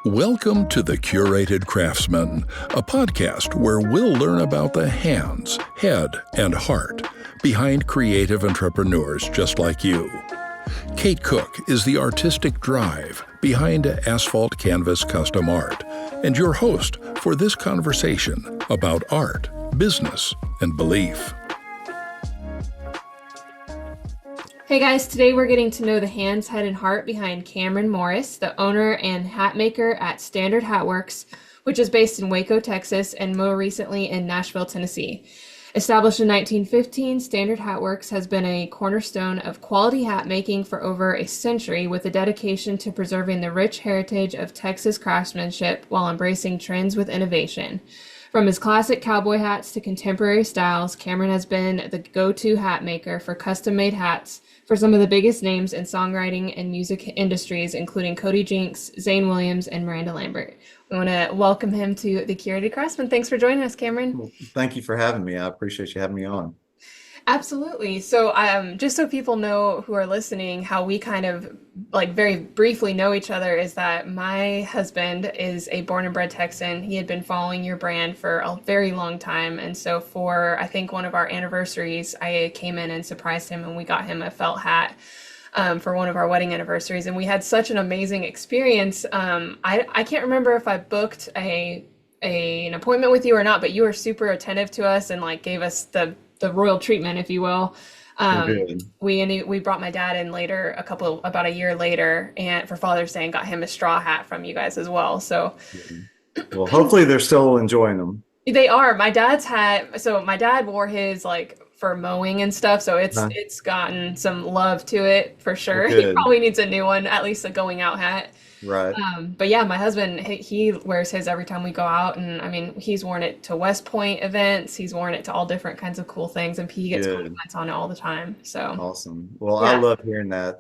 Welcome to the Curated Craftsman, a podcast where we'll learn about the hands, head, and heart behind creative entrepreneurs just like you. Kate Cook is the artistic drive behind Asphalt Canvas Custom Art and your host for this conversation about art, business, and belief. Hey guys, today we're getting to know the hands, head, and heart behind Cameron Morris, the owner and hat maker at Standard Hat Works, which is based in Waco, Texas, and more recently in Nashville, Tennessee. Established in 1915, Standard Hat Works has been a cornerstone of quality hat making for over a century, with a dedication to preserving the rich heritage of Texas craftsmanship while embracing trends with innovation. From his classic cowboy hats to contemporary styles, Cameron has been the go-to hat maker for custom-made hats for some of the biggest names in songwriting and music industries, including Cody Jinks, Zane Williams, and Miranda Lambert. We want to welcome him to the Curated Craftsman. Thanks for joining us, Cameron. Well, thank you for having me. I appreciate you having me on. Absolutely. So just so people know who are listening, how we kind of very briefly know each other is that my husband is a born and bred Texan. He had been following your brand for a very long time. And so for, I think, one of our anniversaries, I came in and surprised him and we got him a felt hat for one of our wedding anniversaries. And we had such an amazing experience. I can't remember if I booked an appointment with you or not, but you were super attentive to us and gave us the royal treatment, if you will. We brought my dad in later, about a year later, and for Father's Day, and got him a straw hat from you guys as well. So, well, hopefully they're still enjoying them. They are. My dad's hat. So my dad wore his for mowing and stuff. So it's gotten some love to it for sure. He probably needs a new one, at least a going out hat. Right. But yeah, my husband, he wears his every time we go out. And I mean, he's worn it to West Point events. He's worn it to all different kinds of cool things. And he gets compliments on it all the time. So awesome. Well, yeah. I love hearing that.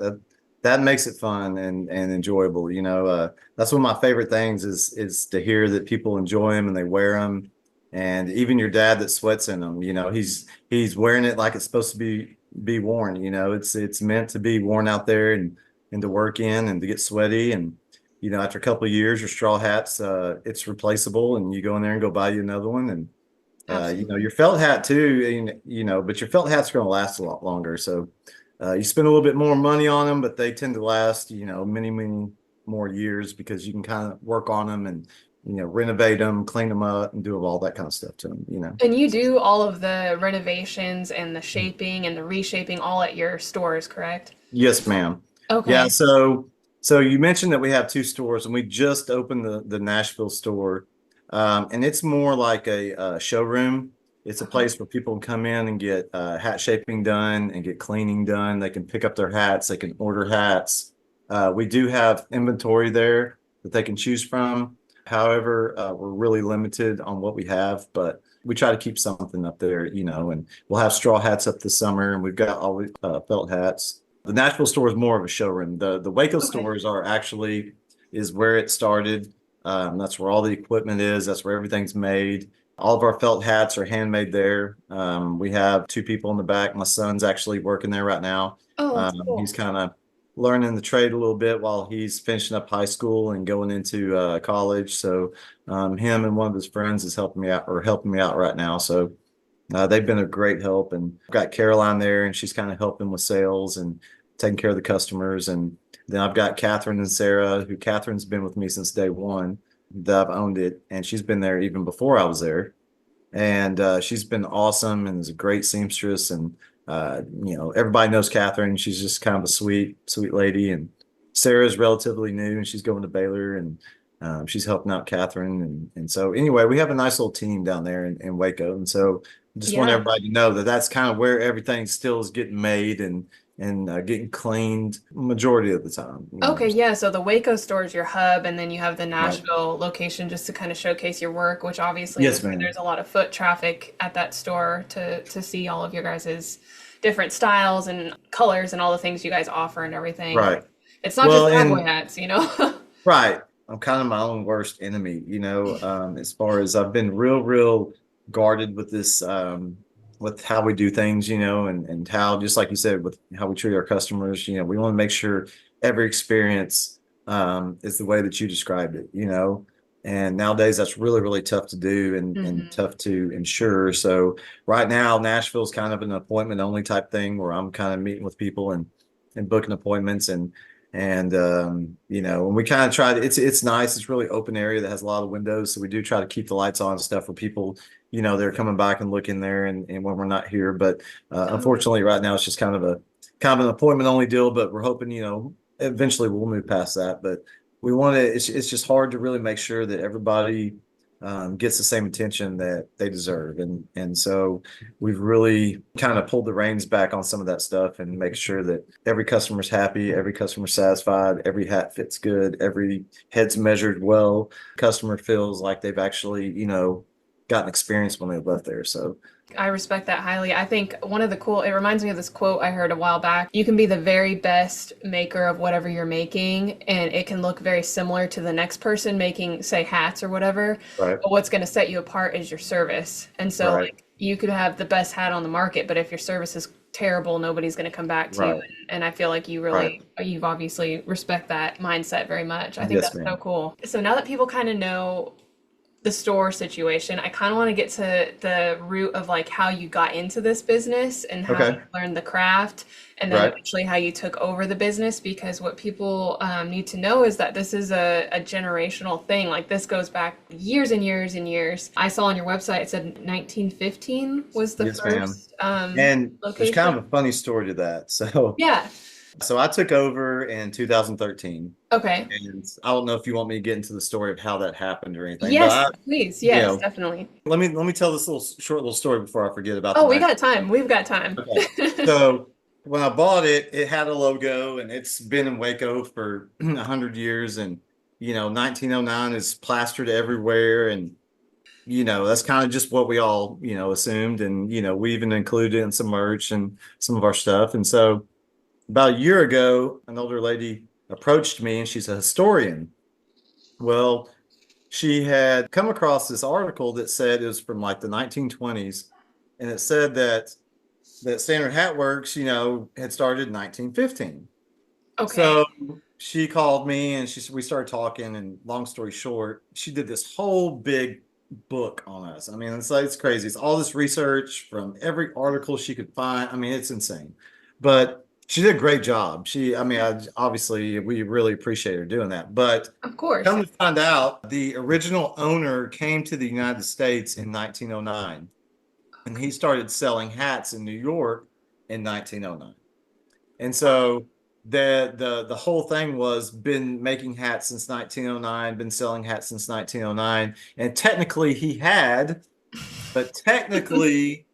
That makes it fun and enjoyable. You know, that's one of my favorite things is to hear that people enjoy them and they wear them. And even your dad that sweats in them, you know, he's wearing it like it's supposed to be worn. You know, it's meant to be worn out there and to work in and to get sweaty. And you know, after a couple of years, your straw hats, it's replaceable, and you go in there and go buy you another one. And, you know, your felt hat too, you know, but your felt hats are going to last a lot longer. So you spend a little bit more money on them, but they tend to last, you know, many, many more years because you can kind of work on them and, you know, renovate them, clean them up and do all that kind of stuff to them, you know. And you do all of the renovations and the shaping and the reshaping all at your stores, correct? Yes, ma'am. Okay. Yeah. So you mentioned that we have two stores, and we just opened the Nashville store, and it's more like a showroom. It's a place where people can come in and get hat shaping done and get cleaning done. They can pick up their hats. They can order hats. We do have inventory there that they can choose from. However, we're really limited on what we have, but we try to keep something up there, you know, and we'll have straw hats up this summer, and we've got all felt hats. The Nashville store is more of a showroom. The Waco stores is where it started. That's where all the equipment is. That's where everything's made. All of our felt hats are handmade there. We have two people in the back. My son's actually working there right now. Oh, that's cool. He's kind of learning the trade a little bit while he's finishing up high school and going into college. So him and one of his friends is helping me out right now. So they've been a great help, and I've got Caroline there, and she's kind of helping with sales and taking care of the customers. And then I've got Catherine and Sarah, who Catherine's been with me since day one that I've owned it, and she's been there even before I was there. And she's been awesome and is a great seamstress. And you know, everybody knows Catherine. She's just kind of a sweet lady. And Sarah's relatively new, and she's going to Baylor, and she's helping out Catherine. And so anyway, we have a nice little team down there in Waco. And so just want everybody to know that that's kind of where everything still is getting made and getting cleaned majority of the time. Okay, yeah. So the Waco store is your hub, and then you have the Nashville location just to kind of showcase your work, which obviously there's a lot of foot traffic at that store to see all of your guys' different styles and colors and all the things you guys offer and everything. Right. It's not just cowboy hats, you know? Right. I'm kind of my own worst enemy, you know, as far as I've been real guarded with this, with how we do things, you know, and how, just like you said, with how we treat our customers, you know, we want to make sure every experience is the way that you described it, and nowadays that's really, really tough to do and Hmm. tough to ensure. So right now, Nashville's kind of an appointment only type thing where I'm kind of meeting with people and booking appointments and we kind of try to, it's nice. It's really open area that has a lot of windows. So we do try to keep the lights on and stuff for people, they're coming back and look in there and when we're not here. But unfortunately right now it's just kind of an appointment only deal, but we're hoping, eventually we'll move past that. But we want to, it's just hard to really make sure that everybody gets the same attention that they deserve. And so we've really kind of pulled the reins back on some of that stuff and make sure that every customer's happy, every customer's satisfied, every hat fits good, every head's measured well, customer feels like they've actually, gotten experience when they left there. So I respect that highly. I think it reminds me of this quote I heard a while back. You can be the very best maker of whatever you're making, and it can look very similar to the next person making, say, hats or whatever. right, But what's going to set you apart is your service. And so, right, like, you could have the best hat on the market, but if your service is terrible, nobody's going to come back to you. right, And I feel like right. you've obviously respect that mindset very much. I think Yes, that's so ma'am. cool. So now that people kind of know the store situation, I kind of want to get to the root of like how you got into this business and how you Okay. learned the craft, and then Right. eventually how you took over the business. Because what people need to know is that this is a generational thing. Like this goes back years and years and years. I saw on your website it said 1915 was the Yes, ma'am. first And there's kind location. of a funny story to that. So, Yeah. so I took over in 2013, Okay. and I don't know if you want me to get into the story of how that happened or anything, but Yes, please. you Yes, know, definitely. let me tell this short little story before I forget about the Oh, we night. got time. We've got time. Okay. So when I bought it, it had a logo, and it's been in Waco for 100 years, and 1909 is plastered everywhere, and that's kind of just what we all, assumed. And, we even included it in some merch and some of our stuff. And so about a year ago, an older lady approached me and she's a historian. Well, she had come across this article that said it was from like the 1920s. And it said that Standard Hat Works, had started in 1915. Okay. So she called me and we started talking, and long story short, she did this whole big book on us. I mean, it's crazy. It's all this research from every article she could find. I mean, it's insane. But she did a great job. Obviously we really appreciate her doing that. But Of course. come to find out, the original owner came to the United States in 1909, and he started selling hats in New York in 1909. And so the whole thing was been making hats since 1909, been selling hats since 1909. And technically he had, but technically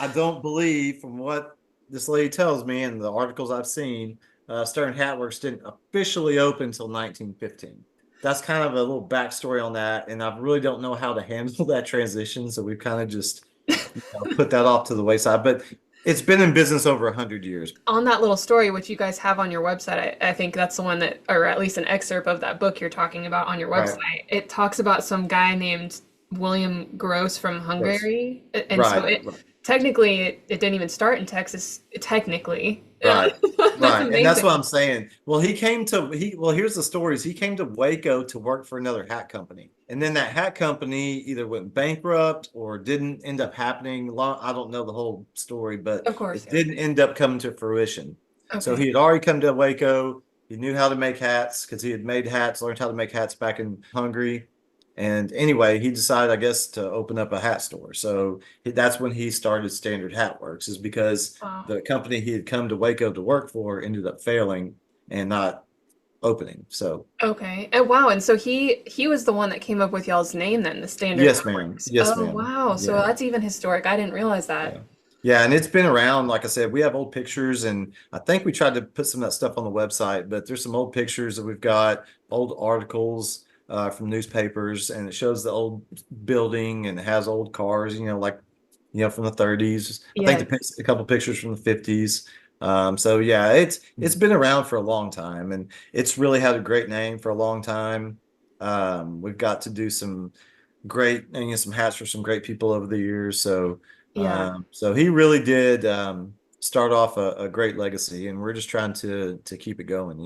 I don't believe, from what this lady tells me and the articles I've seen, Stern Hat Works didn't officially open until 1915. That's kind of a little backstory on that, and I really don't know how to handle that transition, so we've kind of just put that off to the wayside. But it's been in business over 100 years. On that little story, which you guys have on your website, I think that's the one that, or at least an excerpt of that book you're talking about on your Right. website. It talks about some guy named William Gross from Gross. Hungary. And so Right. Right. technically, it didn't even start in Texas, technically. Right. That's Right. And that's what amazing. I'm saying. Well, here's the stories. He came to Waco to work for another hat company. And then that hat company either went bankrupt or didn't end up happening. I don't know the whole story, but Of course, it yeah. didn't end up coming to fruition. So Okay. he had already come to Waco. He knew how to make hats because he had made hats, learned how to make hats back in Hungary. And anyway, he decided, I guess, to open up a hat store. So that's when he started Standard Hat Works, is because Wow. the company he had come to Waco to work for ended up failing and not opening. So Okay. And wow. And so he was the one that came up with y'all's name then, the Standard yes, ma'am. Networks. Yes, Oh, ma'am. wow. So Yeah. that's even historic. I didn't realize that. Yeah. Yeah. And it's been around. Like I said, we have old pictures, and I think we tried to put some of that stuff on the website, but there's some old pictures that we've got, old articles from newspapers, and it shows the old building and it has old cars, like, from the 30s. I think Yeah. a couple pictures from the 50s. So yeah, it's been around for a long time, and it's really had a great name for a long time. We've got to do some great, some hats for some great people over the years. So Yeah. so he really did start off a great legacy, and we're just trying to keep it going.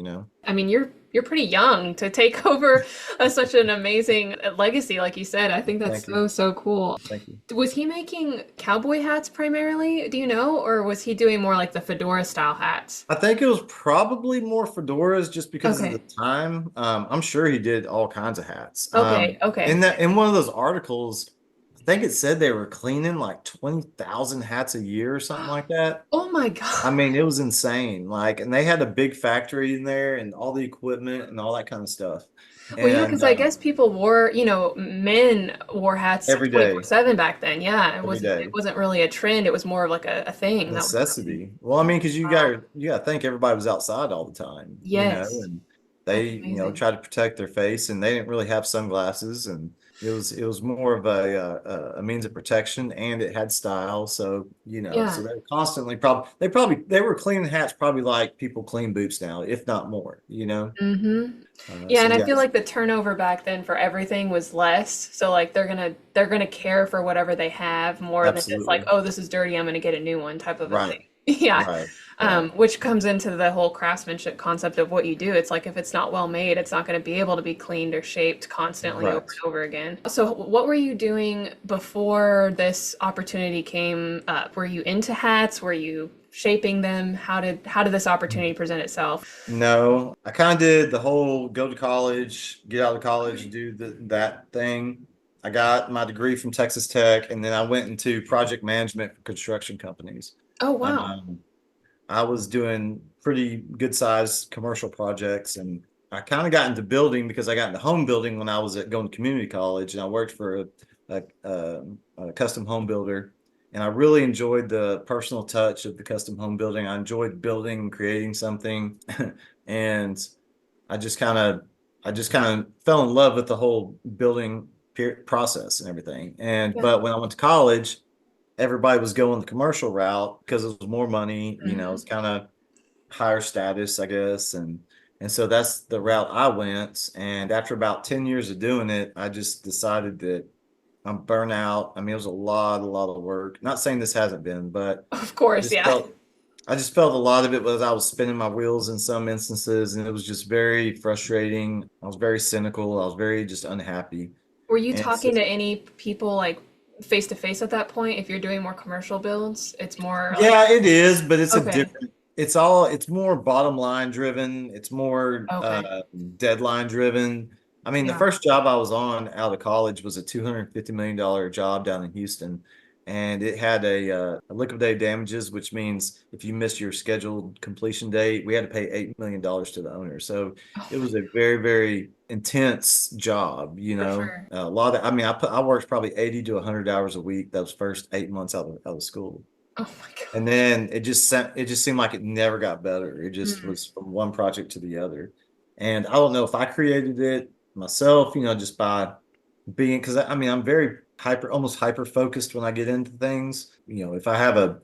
I mean, you're you're pretty young to take over such an amazing legacy, like you said. I think that's Thank you. so cool. Thank you. Was he making cowboy hats primarily, do you know, or was he doing more like the fedora style hats? I think it was probably more fedoras just because of the Okay. time. I'm sure he did all kinds of hats. Okay. Okay. In one of those articles, I think it said they were cleaning like 20,000 hats a year or something like that. Oh my I God. mean, it was insane. Like, and they had a big factory in there and all the equipment and all that kind of stuff. Well, yeah, And because I guess people wore, men wore hats every day, 24/7 back then. Yeah, every it day. wasn't really a trend. It was more of like a thing that was happening. Necessity. Well, I mean, because Wow. you got to think everybody was outside all the time, Yes, and that's they, amazing. tried to protect their face, and they didn't really have sunglasses, and it was more of a means of protection, and it had style. So, so Yeah. they were constantly they were cleaning hats probably like people clean boots now, if not more, Mm-hmm. Yeah, So and I yeah, feel like the turnover back then for everything was less. So like they're gonna care for whatever they have more than just like, absolutely. oh, this is dirty, I'm gonna get a new one type of a Right, thing. Yeah. right, right. Which comes into the whole craftsmanship concept of what you do. It's like if it's not well made, it's not going to be able to be cleaned or shaped constantly over Right. and over again. So, what were you doing before this opportunity came up? Were you into hats? Were you shaping them? How did this opportunity present itself? No, I kind of did the whole go to college, get out of college, do that thing. I got my degree from Texas Tech, and then I went into project management for construction companies. Oh, wow. Um, I was doing pretty good sized commercial projects, and I kind of got into building because I got into home building when I was going to community college, and I worked for a custom home builder, and I really enjoyed the personal touch of the custom home building. I enjoyed building and creating something, and I just kind of I just kind of fell in love with the whole building process and everything. And Yeah. but when I went to college, everybody was going the commercial route because it was more money, it's Hmm. kind of higher status, I guess. And so that's the route I went. And after about 10 years of doing it, I just decided that I'm burnt out. I mean, it was a lot of work. Not saying this hasn't been, but Of I course, just yeah. felt I just felt a lot of it was I was spinning my wheels in some instances, and it was just very frustrating. I was very cynical. I was very just unhappy. Were you And so, talking to any people like face to face at that point? If you're doing more commercial builds, it's more like, yeah, it is, but it's a okay, different, it's more bottom line driven. It's more okay, deadline driven. I mean, the yeah. first job I was on out of college was a $250 million job down in Houston. And it had a liquidated damages, which means if you missed your scheduled completion date, we had to pay $8 million to the owner. So Oh it my was a God, very, very intense job, for sure. A lot of, I mean, I worked probably 80 to 100 hours a week those first 8 months out of school. Oh my And gosh. then it just seemed like it never got better. It just Mm. was from one project to the other. And I don't know if I created it myself, just by being, because I mean, I'm very almost hyper focused when I get into things. If I have a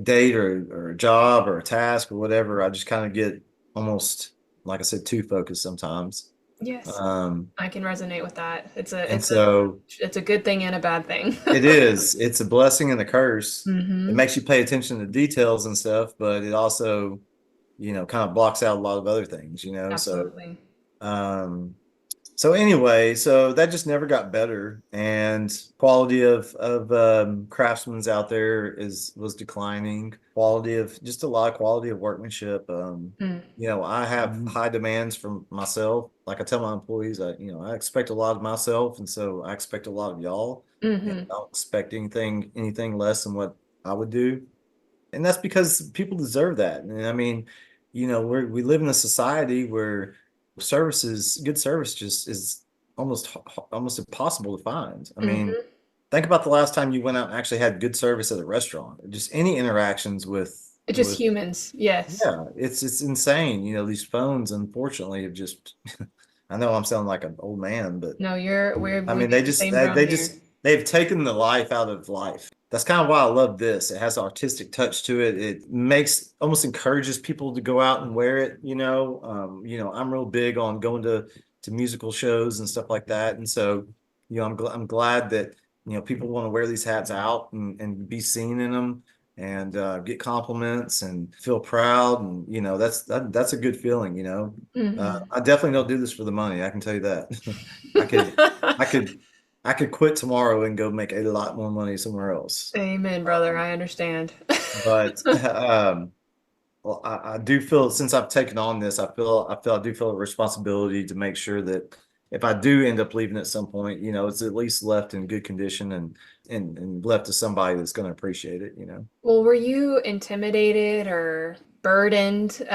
date or a job or a task or whatever, I just kind of get almost, like I said, too focused sometimes. Yes, Um, I can resonate with that. It's a and it's a so it's a good thing and a bad thing. it's a blessing and a curse. It Hmm. makes you pay attention to details and stuff, but it also kind of blocks out a lot of other things, Absolutely. Um, so anyway, so that just never got better, and quality of craftsmen's out there was declining. Quality of just a lot of quality of workmanship. Mm. I have high demands from myself. Like I tell my employees, I expect a lot of myself, and so I expect a lot of y'all. And Hmm. I don't expect anything less than what I would do, and that's because people deserve that. And I mean, we live in a society where good service just is almost impossible to find. I mean, Hmm. think about the last time you went out and actually had good service at a restaurant. Just any interactions Just with humans. Yes. yeah, it's insane. These phones unfortunately have just I know I'm sounding like an old man, but No, I we mean, get the same drum here. they've taken the life out of life. That's kind of why I love this. It has an artistic touch to it. It makes almost encourages people to go out and wear it. I'm real big on going to musical shows and stuff like that. And so, I'm glad that people want to wear these hats out and be seen in them. and get compliments and feel proud. And, that's a good feeling, I definitely don't do this for the money. I can tell you that. I could, I could, I could quit tomorrow and go make a lot more money somewhere else. Amen, brother. I understand. But well, I do feel, since I've taken on this, I do feel a responsibility to make sure that if I do end up leaving at some point, it's at least left in good condition and left to somebody that's going to appreciate it. Well, were you intimidated or burdened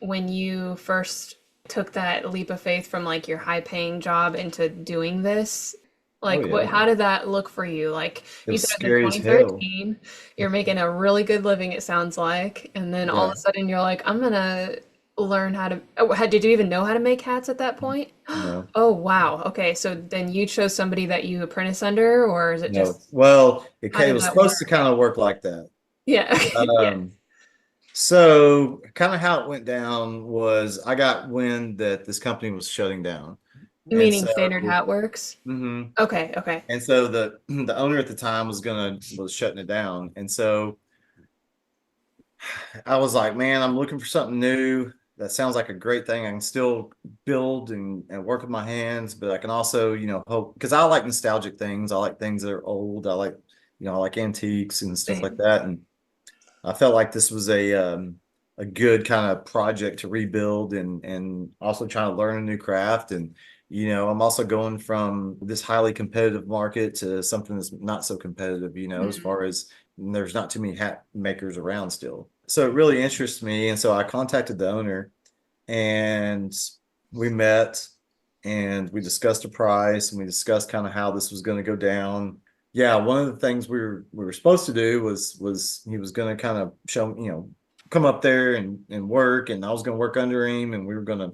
when you first took that leap of faith from like your high-paying job into doing this? Oh Like, yeah, how did that look for you? Like, it you was said it was in scary as hell. 2013, you're making a really good living, it sounds like, and then all of Yeah. a sudden you're like, I'm gonna learn how to. Oh, did you even know how to make hats at that point? No, Oh, wow. Okay, so then you chose somebody that you apprentice under, or is it no. just Well, how it did was that work? supposed to kind of work like that. Yeah, yeah. Um, so kind of how it went down was I got wind that this company was shutting down. And Meaning so, Standard Hat Works. mhm. Okay, okay. And so the owner at the time was shutting it down. And so I was like, man, I'm looking for something new. That sounds like a great thing. I can still build and work with my hands, but I can also, hope, because I like nostalgic things. I like things that are old. I like antiques and stuff like Same. that. And I felt like this was a good kind of project to rebuild and also trying to learn a new craft. And, I'm also going from this highly competitive market to something that's not so competitive, as Mhm. far as there's not too many hat makers around still. So it really interests me. And so I contacted the owner and we met and we discussed a price and we discussed kind of how this was going to go down. Yeah, one of the things we were supposed to do was he was going to kind of show, come up there and work, and I was going to work under him, and we were going to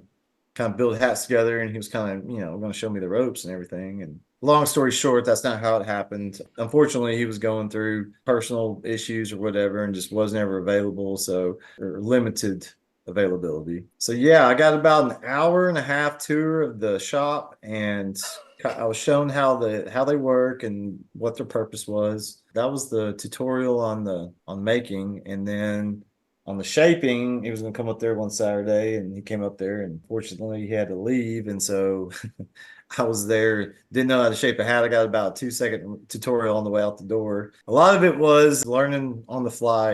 kind of build hats together, and he was kind of, going to show me the ropes and everything. And long story short, that's not how it happened. Unfortunately, he was going through personal issues or whatever and just wasn't ever available, so, or limited availability. So yeah, I got about an hour and a half tour of the shop, and I was shown how they work and what their purpose was. That was the tutorial on making, and then on the shaping, he was going to come up there one Saturday, and he came up there, and fortunately, he had to leave, and so I was there, didn't know how to shape a hat. I got about a 2-second tutorial on the way out the door. A lot of it was learning on the fly.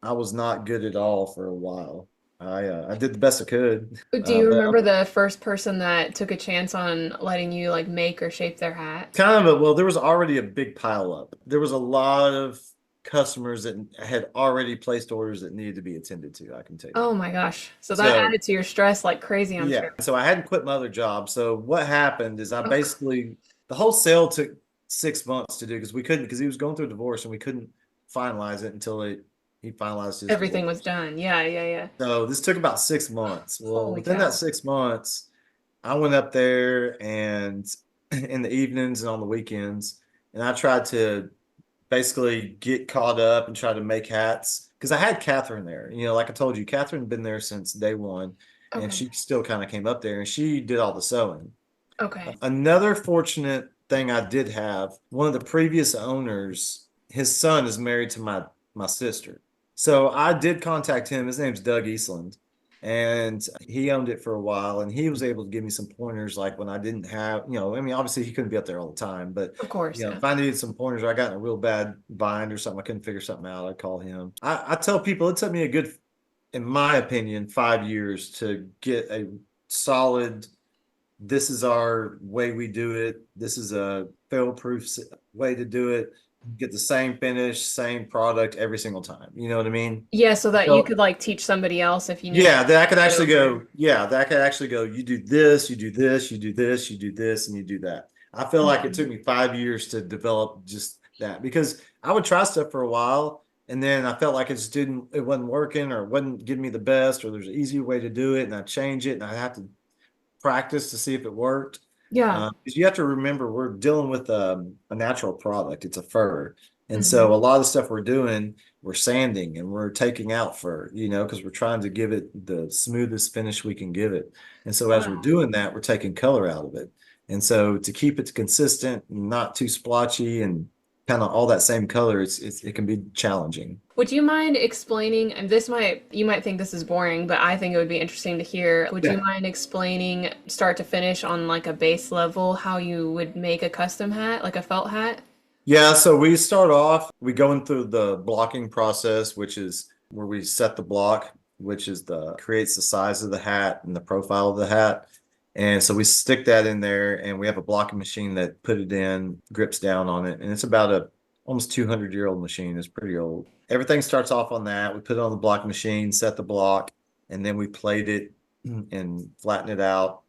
I was not good at all for a while. I did the best I could, Do you but remember the first person that took a chance on letting you like make or shape their hat? there was already a big pile up. There was a lot of customers that had already placed orders that needed to be attended to. I can tell you Oh that. my gosh. So that So added to your stress like crazy, I'm yeah, sure. so I hadn't quit my other job. So what happened is I Oh, basically the whole sale took 6 months to do because we couldn't because he was going through a divorce and we couldn't finalize it until he finalized his everything was divorce. done. Yeah, yeah, yeah. So this took about 6 months. Well, Holy within that cow. 6 months, I went up there and in the evenings and on the weekends, and I tried to basically get caught up and try to make hats because I had Catherine there. Like I told you, Catherine had been there since day one, and Okay. she still kind of came up there and she did all the sewing. Okay. Another fortunate thing I did have, one of the previous owners, his son is married to my sister. So I did contact him. His name's Doug Eastland. And he owned it for a while, and he was able to give me some pointers like when I didn't have, I mean, obviously he couldn't be up there all the time, but Of course, yeah. if I needed some pointers or I got in a real bad bind or something, I couldn't figure something out, I'd call him. I tell people it took me a good, in my opinion, 5 years to get a solid, this is our way we do it. This is a fail-proof way to do it. Get the same finish, same product every single time. You know what I mean? Yeah, so that you So could like teach somebody else if you needed yeah, that I could to get actually over. go. Yeah, that I could actually go. You do this, you do this, you do this, you do this, and you do that. I feel like it took Mhm. me 5 years to develop just that because I would try stuff for a while, and then I felt like it wasn't working, or it wasn't giving me the best, or there's an easier way to do it, and I change it, and I have to practice to see if it worked. Yeah. Because you have to remember, we're dealing with a natural product. It's a fur. And so Hmm. a lot of the stuff we're doing, we're sanding and we're taking out fur, because we're trying to give it the smoothest finish we can give it. And so as we're Wow. doing that, we're taking color out of it. And so to keep it consistent, not too splotchy, and kind of all that same color, it can be challenging. Would you mind explaining, and you might think this is boring, but I think it would be interesting to hear. Would you Yeah. mind explaining start to finish on like a base level how you would make a custom hat, like a felt hat? Yeah, so we start off, we go into the blocking process, which is where we set the block, which is creates the size of the hat and the profile of the hat. And so we stick that in there and we have a blocking machine that put it in, grips down on it. And it's about a almost 200-year-old machine. It's pretty old. Everything starts off on that. We put it on the blocking machine, set the block, and then we plate it and flatten it out.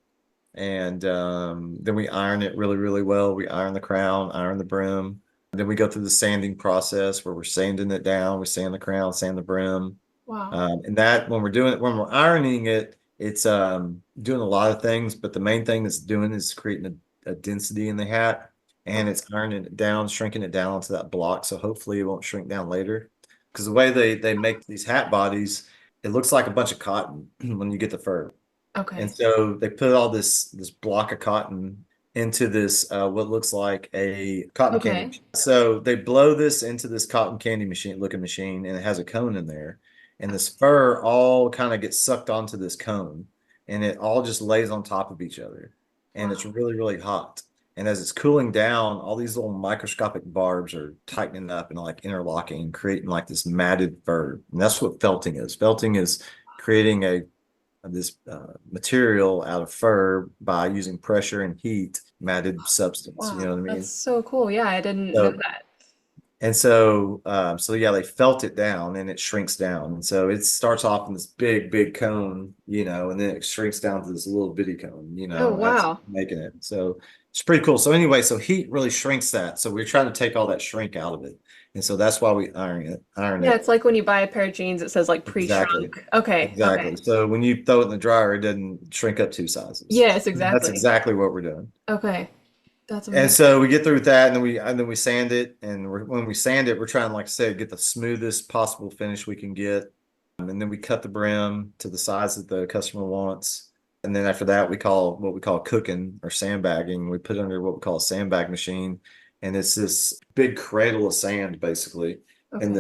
And then we iron it really, really well. We iron the crown, iron the brim. Then we go through the sanding process where we're sanding it down. We sand the crown, sand the brim. Wow. And that when when we're ironing it, it's doing a lot of things, but the main thing it's doing is creating a density in the hat, and it's ironing it down, shrinking it down to that block. So hopefully it won't shrink down later. Because the way they make these hat bodies, it looks like a bunch of cotton when you get the fur. Okay. And so they put all this block of cotton into this what looks like a cotton Okay. candy machine. So they blow this into this cotton candy machine looking machine, and it has a cone in there. And this fur all kind of gets sucked onto this cone, and it all just lays on top of each other. And it's Wow. really, really hot. And as it's cooling down, all these little microscopic barbs are tightening up and like interlocking, creating like this matted fur. And that's what felting is. Felting is creating this material out of fur by using pressure and heat, matted substance. You know Wow. what I mean? That's so cool. Yeah, I didn't know So that. and so yeah, they felt it down and it shrinks down. And so it starts off in this big, big cone, and then it shrinks down to this little bitty cone, Oh, that's wow. making it. So it's pretty cool. So anyway, so heat really shrinks that. So we're trying to take all that shrink out of it. And so that's why we iron Yeah, it. it's like when you buy a pair of jeans, it says like Exactly. pre-shrunk. Okay, okay. Exactly. So when you throw it in the dryer, it doesn't shrink up 2 sizes. Yes, That's exactly. exactly what we're doing. Okay. That's And amazing. so we get through with that, and then we sand it. And when we sand it, we're trying, like I said, get the smoothest possible finish we can get. And then we cut the brim to the size that the customer wants. And then after that, we call what we call cooking or sandbagging. We put it under what we call a sandbag machine, and it's this big cradle of sand basically in Okay.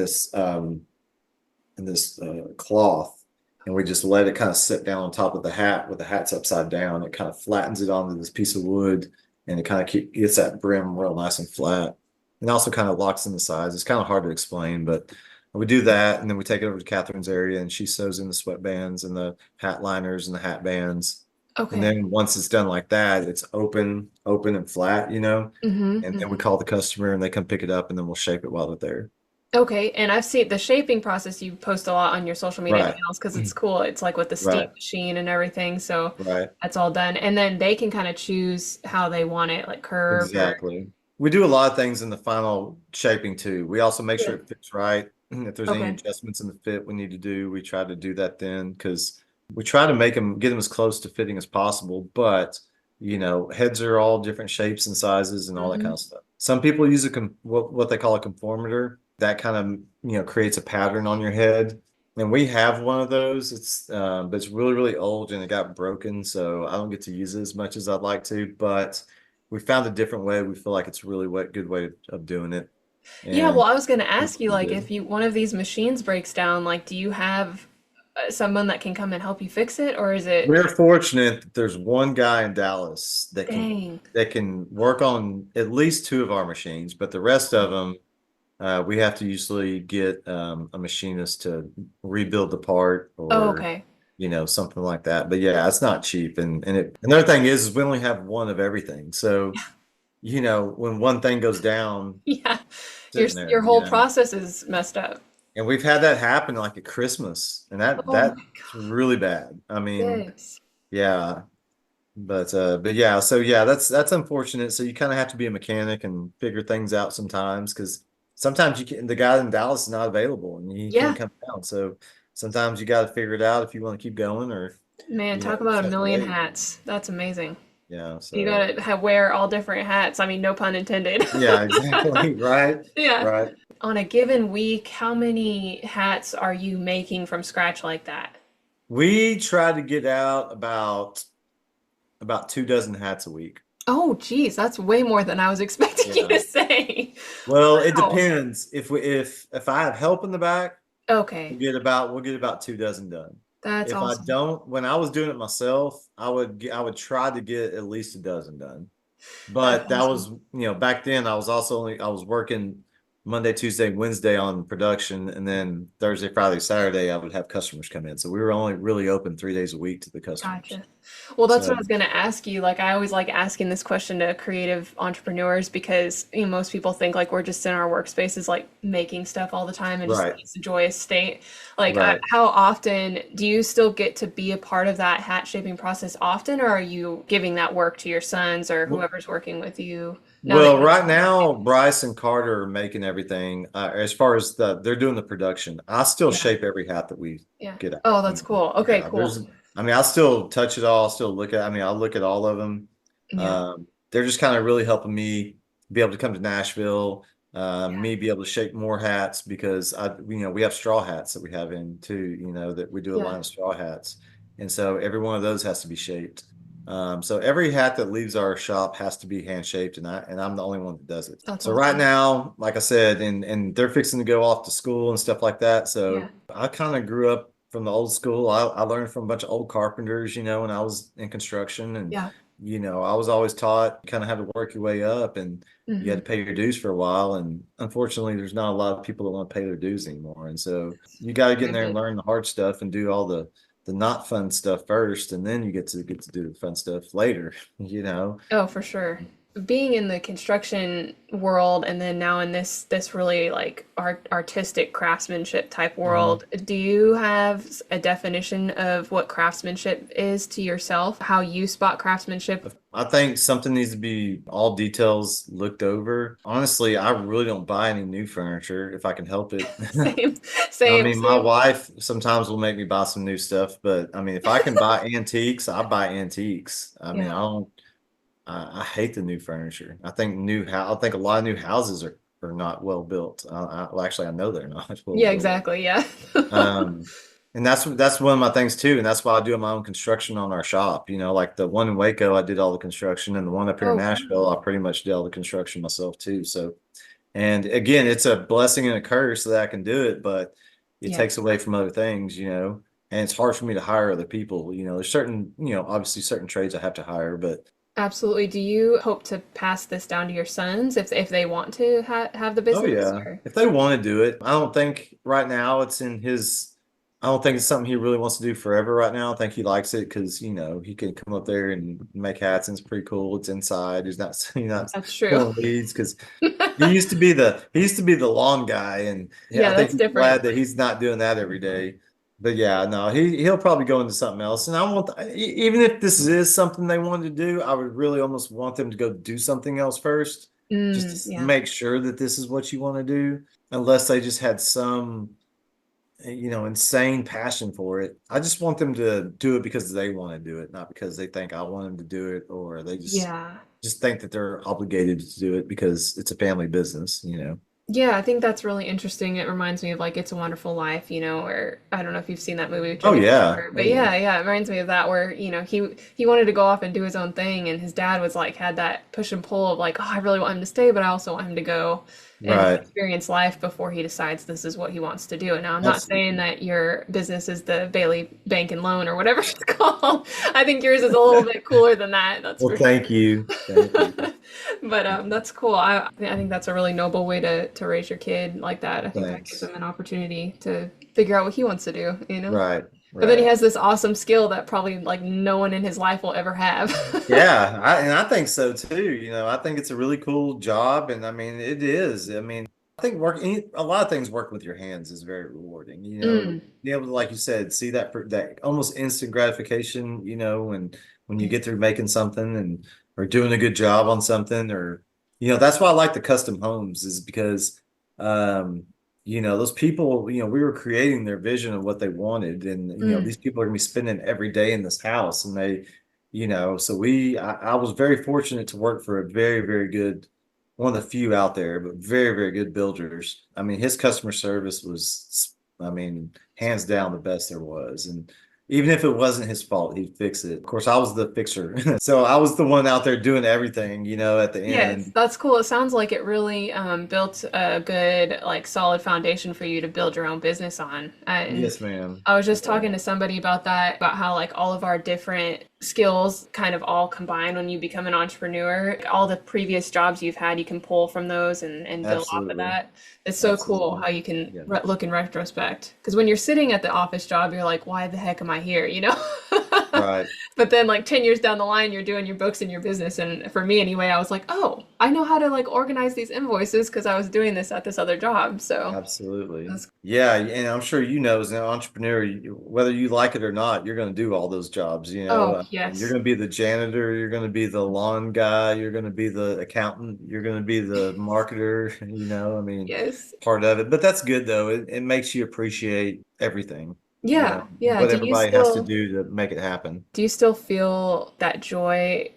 this cloth, and we just let it kind of sit down on top of the hat with the hat's upside down. It kind of flattens it onto this piece of wood, and it kind of gets that brim real nice and flat, and also kind of locks in the sides. It's kind of hard to explain, but we do that, and then we take it over to Catherine's area, and she sews in the sweatbands and the hat liners and the hat bands. And Okay. then once it's done like that, it's open and flat, Mm-hmm. and then we Mm-hmm. call the customer and they come pick it up, and then we'll shape it while they're there. Okay, and I've seen the shaping process you post a lot on your social media Right. channels because it's cool. It's like with the steam Right. machine and everything, so Right. that's all done. And then they can kind of choose how they want it, like curved or Exactly. We do a lot of things in the final shaping too. We also make sure yeah. it fits right. If there's any Okay. adjustments in the fit we need to do, we try to do that then, because we try to get them as close to fitting as possible. But heads are all different shapes and sizes and all that kind Hmm. of stuff. Some people use what they call a conformator. That kind of creates a pattern on your head. And we have one of those. But it's really, really old and it got broken, so I don't get to use it as much as I'd like to. But we found a different way. We feel like it's a really good way of doing it, Yeah, well, and I was gonna it's ask you, pretty like, good. if one of these machines breaks down, like, do you have someone that can come and help you fix it, or is it, We're fortunate that there's one guy in Dallas dang, that can work on at least two of our machines, but the rest of them we have to usually get a machinist to rebuild the part oh, or okay. something like that. But yeah, it's not cheap. And another thing is we only have one of everything. So, when one thing goes down, Yeah, sitting there, your whole process is messed up. and we've had that happen like at Christmas, and Oh my that's really bad. I mean, goodness. yeah, but yeah, so yeah, that's unfortunate. So you kind of have to be a mechanic and figure things out sometimes, because sometimes the guy in Dallas is not available and he can't Yeah, come down. So sometimes you got to figure it out if you want to keep going, or man, talk just about a have to million wait. hats. That's amazing. Yeah, You so gotta wear all different hats. I mean, no pun intended. yeah, exactly. Right. Yeah. Right. On a given week, how many hats are you making from scratch like that? We try to get out about 2 dozen hats a week. Oh, geez, that's way more than I was expecting you Yeah. to say. Well, it Wow. depends. If I have help in the back, Okay. we'll get about 2 dozen done. That's If I awesome. don't, when I was doing it myself, I would try to get at least 1 dozen done. That's But that awesome. was, back then I was working Monday, Tuesday, Wednesday on production, and then Thursday, Friday, Saturday I would have customers come in. So we were only really open 3 days a week to the customers. Gotcha. Well, that's what I So was going to ask you. Like, I always like asking this question to creative entrepreneurs because, most people think like we're just in our workspaces, like making stuff all the time and just right, it's a joyous state. Like, right. how often do you still get to be a part of that hat shaping process often, or are you giving that work to your sons or Well, whoever's working with you now that well, you right now Bryce and Carter are making everything. As far as they're doing the production. I still yeah, shape every hat that we yeah. get out. Oh, that's cool. Okay, Yeah, cool. I still touch it all. I'll still look at. I'll look at all of them. Yeah, They're just kind of really helping me be able to come to Nashville. yeah, Me be able to shape more hats because we have straw hats that we have in too. That we do a yeah. line of straw hats, and so every one of those has to be shaped. So every hat that leaves our shop has to be hand shaped, and I'm the only one that does it. That's So right awesome. now, like I said, and they're fixing to go off to school and stuff like that. Yeah, So I kind of grew up from the old school. I learned from a bunch of old carpenters, when I was in construction, and yeah. I was always taught you kind of had to work your way up, and you had Hmm. to pay your dues for a while. And unfortunately, there's not a lot of people that want to pay their dues anymore. And so you got to get in there and learn the hard stuff and do all the not fun stuff first, and then you get to do the fun stuff later. You know. Oh, for sure. Being in the construction world and then now in this really like artistic craftsmanship type Mhm. world, do you have a definition of what craftsmanship is to yourself? How you spot craftsmanship? I think something needs to be all details looked over. Honestly, I really don't buy any new furniture if I can help it. Same, I same, mean, my same. wife sometimes will make me buy some new stuff, but I mean, if I can buy antiques, I buy antiques. I mean, Yeah. I hate the new furniture. I think a lot of new houses are not well built. Well, actually, I know they're not well Yeah, built. exactly. Yeah. Um, and that's one of my things too, and that's why I do my own construction on our shop. Like the one in Waco, I did all the construction, and the one up here in Oh, Nashville, wow. I pretty much did all the construction myself too. So, and again, it's a blessing and a curse that I can do it, but it Yeah. takes away from other things, and it's hard for me to hire other people. There's certain, obviously certain trades I have to hire, but Absolutely. Do you hope to pass this down to your sons if they want to have the oh business yeah, or? if they want to do it, I don't think right now it's in his. I don't think it's something he really wants to do forever right now. I think he likes it because he can come up there and make hats, and it's pretty cool. It's inside. He's not That's true. pulling weeds because he used to be the lawn guy, and yeah, Yeah, I think that's he's glad different. that he's not doing that every day. But yeah, no, he'll probably go into something else. And even if this is something they wanted to do, I would really almost want them to go do something else first, just Mm, to yeah. make sure that this is what you want to do, unless they just had some insane passion for it. I just want them to do it because they want to do it, not because they think I want them to do it, or they Yeah. just think that they're obligated to do it because it's a family business. Yeah, I think that's really interesting. It reminds me of like It's a Wonderful Life, or I don't know if you've seen that movie, which I Oh know you yeah. are, Oh but yeah. yeah, yeah, it reminds me of that where, he wanted to go off and do his own thing and his dad was like had that push and pull of like, oh, I really want him to stay, but I also want him to go and Right. experience life before he decides this is what he wants to do. And now I'm not saying Absolutely. that your business is the Bailey Bank and Loan or whatever it's called. I think yours is a little bit cooler than that, that's Well, for thank sure. you. Thank you. But that's cool. I think that's a really noble way to raise your kid like that. I think that gives Thanks. him an opportunity to figure out what he wants to do. Right. But then he Right. has this awesome skill that probably like no one in his life will ever have. Yeah, and I think so too. I think it's a really cool job, and I mean, it is. I mean, I think a lot of things working with your hands is very rewarding. Mm, Being able to, like you said, see that almost instant gratification. When you yeah. get through making something and or doing a good job on something, or that's why I like the custom homes is because, um, those people, we were creating their vision of what they wanted, and Mm, these people are gonna be spending every day in this house, and so I was very fortunate to work for a very, very good, one of the few out there, but very, very good builders. I mean, his customer service was, I mean, hands down the best there was. And, even if it wasn't his fault, he'd fix it. Of course, I was the fixer. So I was the one out there doing everything, at the Yes, end. that's cool. It sounds like it really built a good, like, solid foundation for you to build your own business on. And Yes, ma'am. I was just talking to somebody about that, about how, like, all of our different skills kind of all combine when you become an entrepreneur. All the previous jobs you've had, you can pull from those and build off of Absolutely. that. It's so cool Absolutely. how you can Yeah. look in retrospect. Because when you're sitting at the office job, you're like, why the heck am I here? You know? Right. But then like 10 years down the line, you're doing your books and your business. And for me anyway, I was like, oh, I know how to like organize these invoices because I was doing this at this other job. So Absolutely. that's, Yeah, and I'm sure as an entrepreneur, whether you like it or not, you're going to do all those jobs. oh, You're yes. going to be the janitor, you're going to be the lawn guy, you're going to be the accountant, you're going to be the marketer. Yes. Part of it. But that's good though. It makes you appreciate everything. Yeah. Yeah. What everybody has to do to make it happen. Do you still feel that joy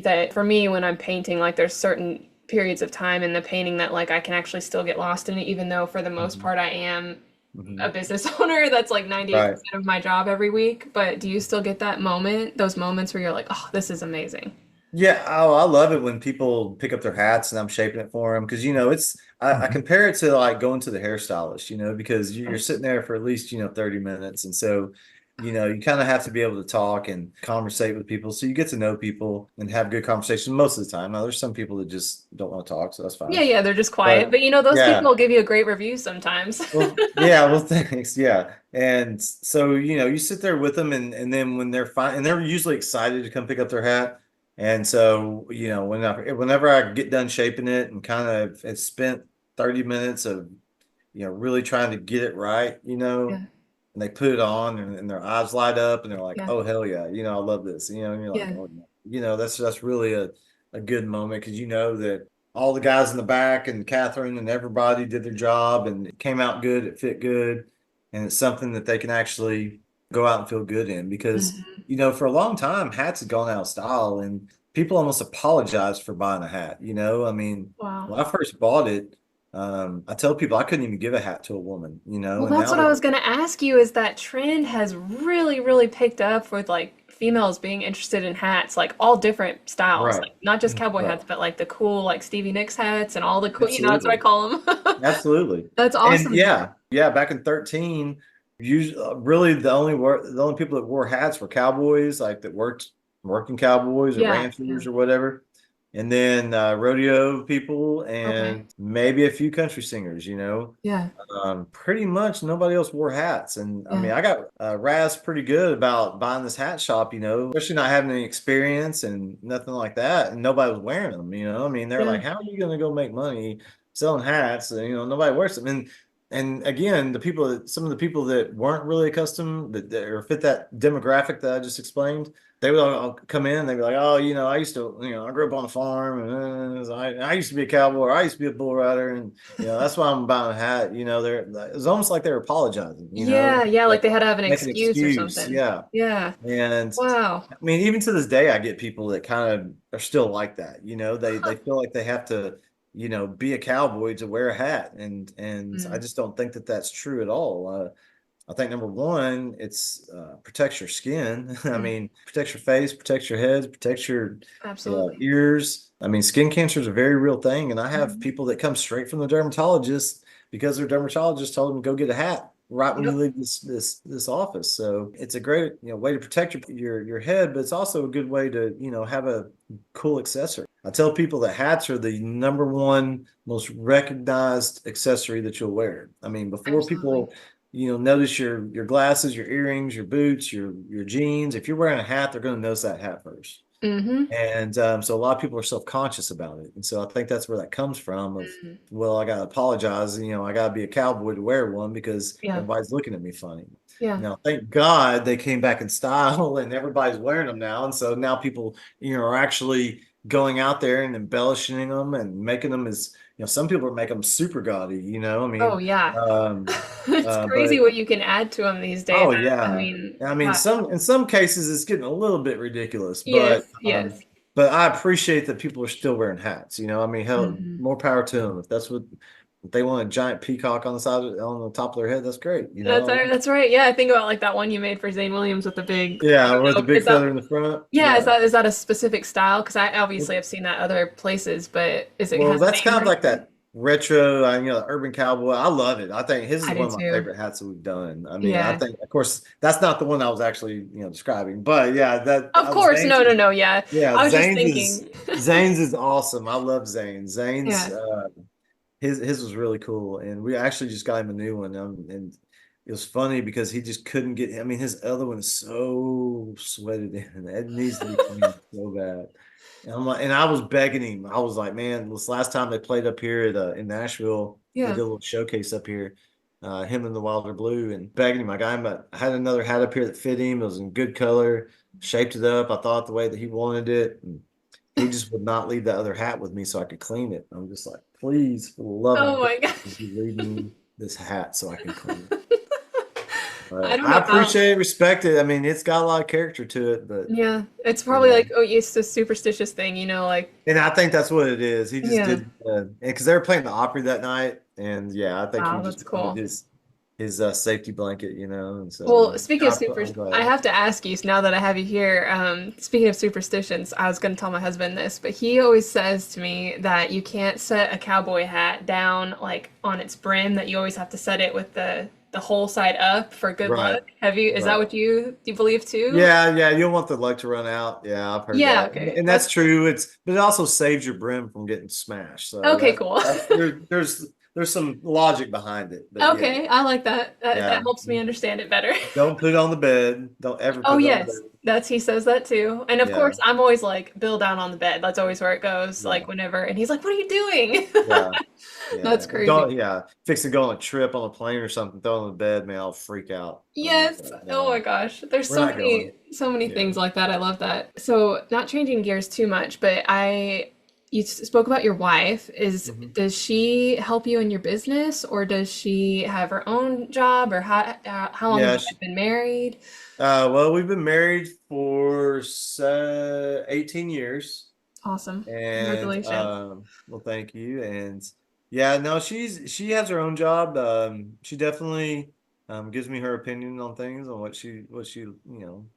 that for me when I'm painting, like there's certain periods of time in the painting that like I can actually still get lost in it, even though for the most Mhm. part I am a Mhm. business owner. That's like Right. 98% of my job every week. But do you still get that moment, those moments where you're like, oh, this is amazing? Yeah, I love it when people pick up their hats and I'm shaping it for them because I compare it to like going to the hairstylist, because you're sitting there for at least 30 minutes, and so you kind of have to be able to talk and conversate with people, so you get to know people and have good conversation most of the time. Now, there's some people that just don't want to talk, so that's Yeah, fine. yeah, they're just quiet. But But you know, those people yeah, will give you a great review sometimes. well, yeah, well, thanks. Yeah. And so, you sit there with them and then when they're fine, and they're usually excited to come pick up their hat. And so, whenever I get done shaping it and kind of have spent 30 minutes of, really trying to get it right, Yeah, and they put it on and their eyes light up and they're like, yeah, oh, hell yeah, I love this, and you're like, yeah, oh, yeah. That's really a good moment because you know that all the guys in the back and Catherine and everybody did their job and it came out good, it fit good, and it's something that they can actually go out and feel good in because, mhm. for a long time, hats had gone out of style and people almost apologized for buying a hat, Wow. when I first bought it, I tell people I couldn't even give a hat to a woman, Well, and that's now what I that was gonna ask you is that trend has really, really picked up with like females being interested in hats, like all different styles, right, like not just cowboy right. hats, but like the cool like Stevie Nicks hats and all the cool, that's what I Absolutely. call them. Absolutely. That's And awesome. yeah, back in 13, usually really the only people that wore hats were cowboys, like that worked working cowboys or Yeah, yeah. ranchers or whatever. And then rodeo people Okay. and maybe a few country singers. Yeah, Pretty much nobody else wore hats. And I yeah, mean, I got razzed pretty good about buying this hat shop, especially not having any experience and nothing like that. And nobody was wearing them. I mean, they're yeah. like, how are you going to go make money selling hats? And, nobody wears them. And again, some of the people that weren't really accustomed or fit that demographic that I just explained, they would all come in and they'd be like, oh, I used to, I grew up on a farm and I used to be a cowboy, or I used to be a bull rider. And, that's why I'm buying a hat. It was almost like they were apologizing, Yeah, yeah, like like they had to have an make an excuse or excuse. something. Yeah. Yeah. And Wow. I mean, even to this day, I get people that kind of are still like that. They feel like they have to, be a cowboy to wear a hat, and I Mm, just don't think that that's true at all. I think number one, it's protects your skin. I mm, mean, protects your face, protects your head, protects your absolutely. ears. I mean, skin cancer is a very real thing, and I have Mhm. people that come straight from the dermatologist because their dermatologist told them to go get a hat right when you Yep. leave this office. So it's a great way to protect your head, but it's also a good way to have a cool accessory. I tell people that hats are the number one most recognized accessory that you'll wear. I mean, before Absolutely. people notice your glasses, your earrings, your boots, your jeans. If you're wearing a hat, they're going to notice that hat first. Mm-hmm. And so a lot of people are self-conscious about it. And so I think that's where that comes from of, Mm. well, I got to apologize. I got to be a cowboy to wear one because Yeah. everybody's looking at me funny. Yeah. Now, thank God they came back in style and everybody's wearing them now. And so now people, are actually going out there and embellishing them and making them as, some people are making them super gaudy, I Oh, mean, yeah. um, It's crazy but what you can add to them these days. oh I yeah. mean, I mean, wow. in some cases it's getting a little bit ridiculous, Yes, um, yes. but I appreciate that people are still wearing hats. I mean, hell, Hmm. more power to them if that's what If they want a giant peacock on the side on the top of their head, that's great. That's right. Yeah, I think about like that one you made for Zane Williams with the big. I Yeah, don't with the know. big feather in the front. Yeah, Yeah. is that a specific style? Because I obviously have seen that other places, but is it Well, has the that's name kind for of like anything? that retro, urban cowboy. I love it. I think his is I do one of my too. favorite hats that we've done. I mean, I Yeah. think, of course, that's not the one I was actually, describing, but yeah, that Of course. Zane's, No. Yeah. yeah, I was just thinking. Zane's is awesome. I love Zane. Yeah. His was really cool, and we actually just got him a new one. And it was funny because he just couldn't get. I mean, his other one is so sweated in. It needs to be cleaned so bad. And I'm like, and I was begging him. I was like, man, this last time they played up here in Nashville, they did Yeah. a little showcase up here. Him and the Wilder Blue, and begging him. Like, I had another hat up here that fit him. It was in good color, shaped it up. I thought the way that he wanted it. And he just would not leave that other hat with me so I could clean it. I'm just like, please, for the love Oh of God, my God. would you leave me this hat so I can clean it? I But don't I know how. appreciate it, respect it. I mean, it's got a lot of character to it, but Yeah, it's probably yeah. like, oh, it's a superstitious thing, like, And I think that's what it is. He just yeah. did, because they were playing the Opry that night, and yeah, I think he Wow, just that's wanted cool. his safety blanket, and Well, so speaking of super, I'm I glad. have to ask you, so now that I have you here, speaking of superstitions, I was going to tell my husband this, but he always says to me that you can't set a cowboy hat down like on its brim, that you always have to set it with the whole side up for good Right, luck. Is that right. what you believe too? Yeah, you don't want the luck to run out. Yeah, I've heard Yeah, that, okay. and that's That's true. But it also saves your brim from getting smashed. So okay, cool. there's some logic behind it. But yeah, Okay, I like that. That yeah. helps me understand it better. Don't put it on the bed. Don't ever Oh put it on the yes, bed. that's he says that too. And of Yeah, course, I'm always like Bill down on the bed. That's always where it goes. yeah, Like whenever, and he's like, "What are you doing?" yeah, yeah. That's crazy. Don't fix to go on a trip on a plane or something. Throw it on the bed, man. I'll freak out. I'm just Yes. like, Oh my no, gosh. There's we're not going. so many Yeah. things like that. I love that. So, not changing gears too much, but you spoke about your wife. Mhm. Does she help you in your business, or does she have her own job, or how long have Yeah. you guys been married? Well, we've been married for 18 years. Awesome. And Congratulations. well, thank you. And yeah, no, she has her own job. She definitely gives me her opinion on things, on what she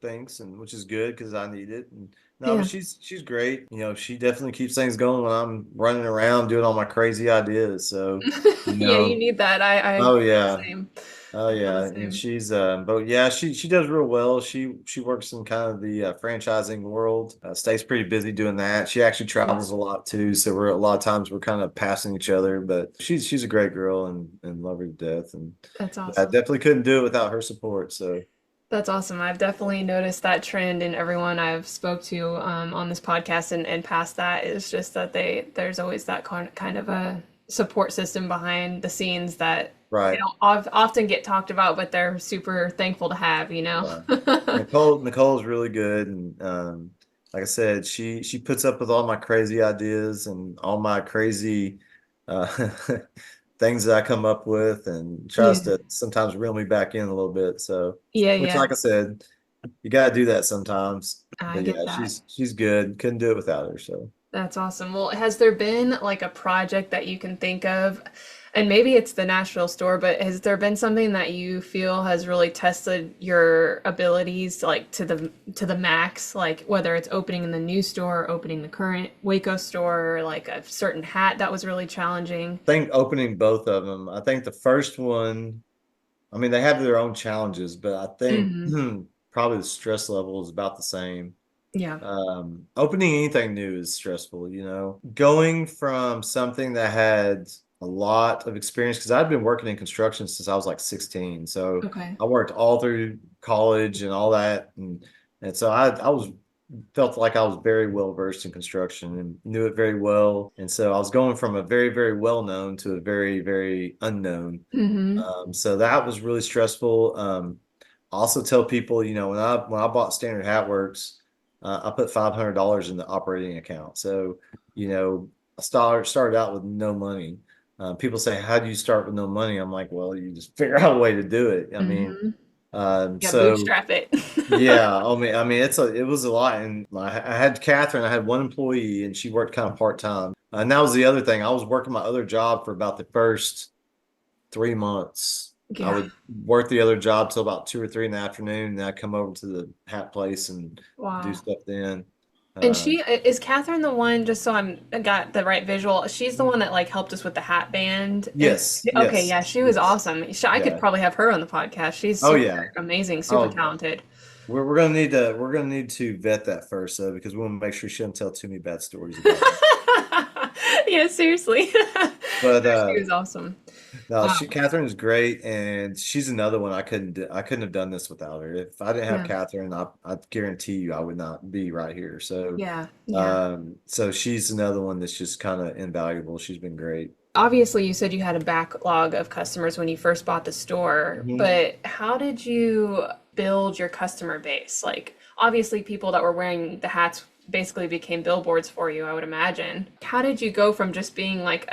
thinks, and which is good because I need it. And no, but Yeah. she's great. She definitely keeps things going when I'm running around doing all my crazy ideas. So, you Yeah, you know, need that. I oh feel the yeah. same. Oh I feel the yeah, and same. she's but yeah, she does real well. She works in kind of the franchising world. Stays pretty busy doing that. She actually Yeah, travels a lot too, so we're a lot of times we're kind of passing each other. But she's a great girl and love her to death. And that's I awesome. definitely couldn't do it without her support. So That's awesome. I've definitely noticed that trend in everyone I've spoke to on this podcast and past that is just that there's always that kind of a support system behind the scenes that they right, don't often get talked about, but they're super thankful to have. yeah. Nicole's really good, and like I said, she puts up with all my crazy ideas and all my crazy uh, things that I come up with, and tries Yeah. to sometimes reel me back in a little bit. So, Yeah, which, yeah. like I said, you got to do that sometimes. I But get yeah, that. she's good. Couldn't do it without her. So. That's awesome. Well, has there been like a project that you can think of? And maybe it's the Nashville store, but has there been something that you feel has really tested your abilities like to the max, like whether it's opening in the new store or opening the current Waco store, or like a certain hat that was really challenging? I think opening both of them. I think the first one, I mean, they have their own challenges, but I think Hmm. probably the stress level is about the same. Yeah. Opening anything new is stressful. Going from something that had a lot of experience, because I've been working in construction since I was like 16. So Okay. I worked all through college and all that. And so I felt like I was very well versed in construction and knew it very well. And so I was going from a very, very well known to a very, very unknown. Hmm. So that was really stressful. I also tell people, when I bought Standard Hat Works, I put $500 in the operating account. So, I started out with no money. People say, "How do you start with no money?" I'm like, "Well, you just figure out a way to do it." I mean, Hmm. Yeah, so bootstrap it. yeah, it was a lot, and I had Catherine. I had one employee, and she worked kind of part time. And that was the other thing. I was working my other job for about the first 3 months. I Yeah. would work the other job till about 2 or 3 in the afternoon, and then I'd come over to the hat place and do Wow. stuff then. And Um, she is Catherine the one, just so I got the right visual. She's the one that like helped us with the hat band. And yes, okay, yes, yeah, she was yes, awesome. I could yeah. probably have her on the podcast. She's Oh super yeah. amazing, super Oh, talented. we're gonna need to vet that first though, because we want to make sure she doesn't tell too many bad stories about me. Yeah, seriously. But She was awesome. no, Um, Catherine's great, and she's another one I couldn't have done this without her. If I didn't have yeah, Catherine, I guarantee you I would not be right here. So, yeah, yeah. so she's another one that's just kind of invaluable. She's been great. Obviously, you said you had a backlog of customers when you first bought the store, Mhm. but how did you build your customer base? Like, obviously, people that were wearing the hats basically became billboards for you, I would imagine. How did you go from just being like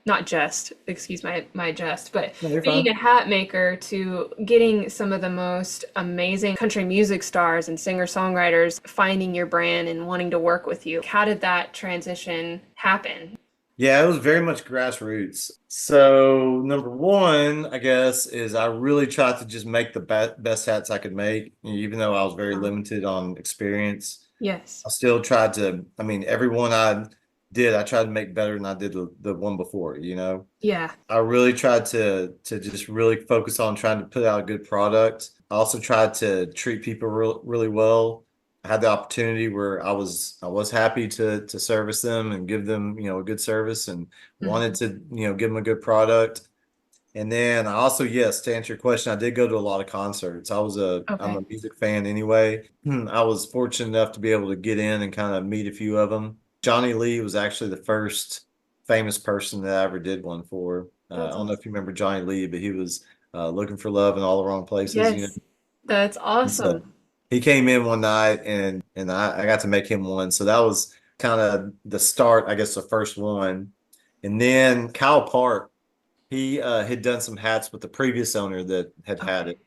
not just, excuse my jest, but No, you're being fine. a hat maker to getting some of the most amazing country music stars and singer-songwriters finding your brand and wanting to work with you? How did that transition happen? Yeah, it was very much grassroots. So number one, I guess, is I really tried to just make the best hats I could make, even though I was very limited on experience. Yes. I still tried to, I mean, every one I did, I tried to make better than I did the one before, you know. Yeah. I really tried to just really focus on trying to put out a good product. I also tried to treat people really well. I had the opportunity where I was happy to service them and give them, a good service, and wanted Mhm. to, give them a good product. And then I also, yes, to answer your question, I did go to a lot of concerts. I'm Okay. a music fan anyway. I was fortunate enough to be able to get in and kind of meet a few of them. Johnny Lee was actually the first famous person that I ever did one for. I That's don't know if awesome. you remember Johnny Lee, but he was looking for love in all the wrong places, you know. Yes. That's And so awesome. he came in one night, and I got to make him one. So that was kind of the start, I guess, the first one. And then Kyle Park, he had done some hats with the previous owner that had Okay. it.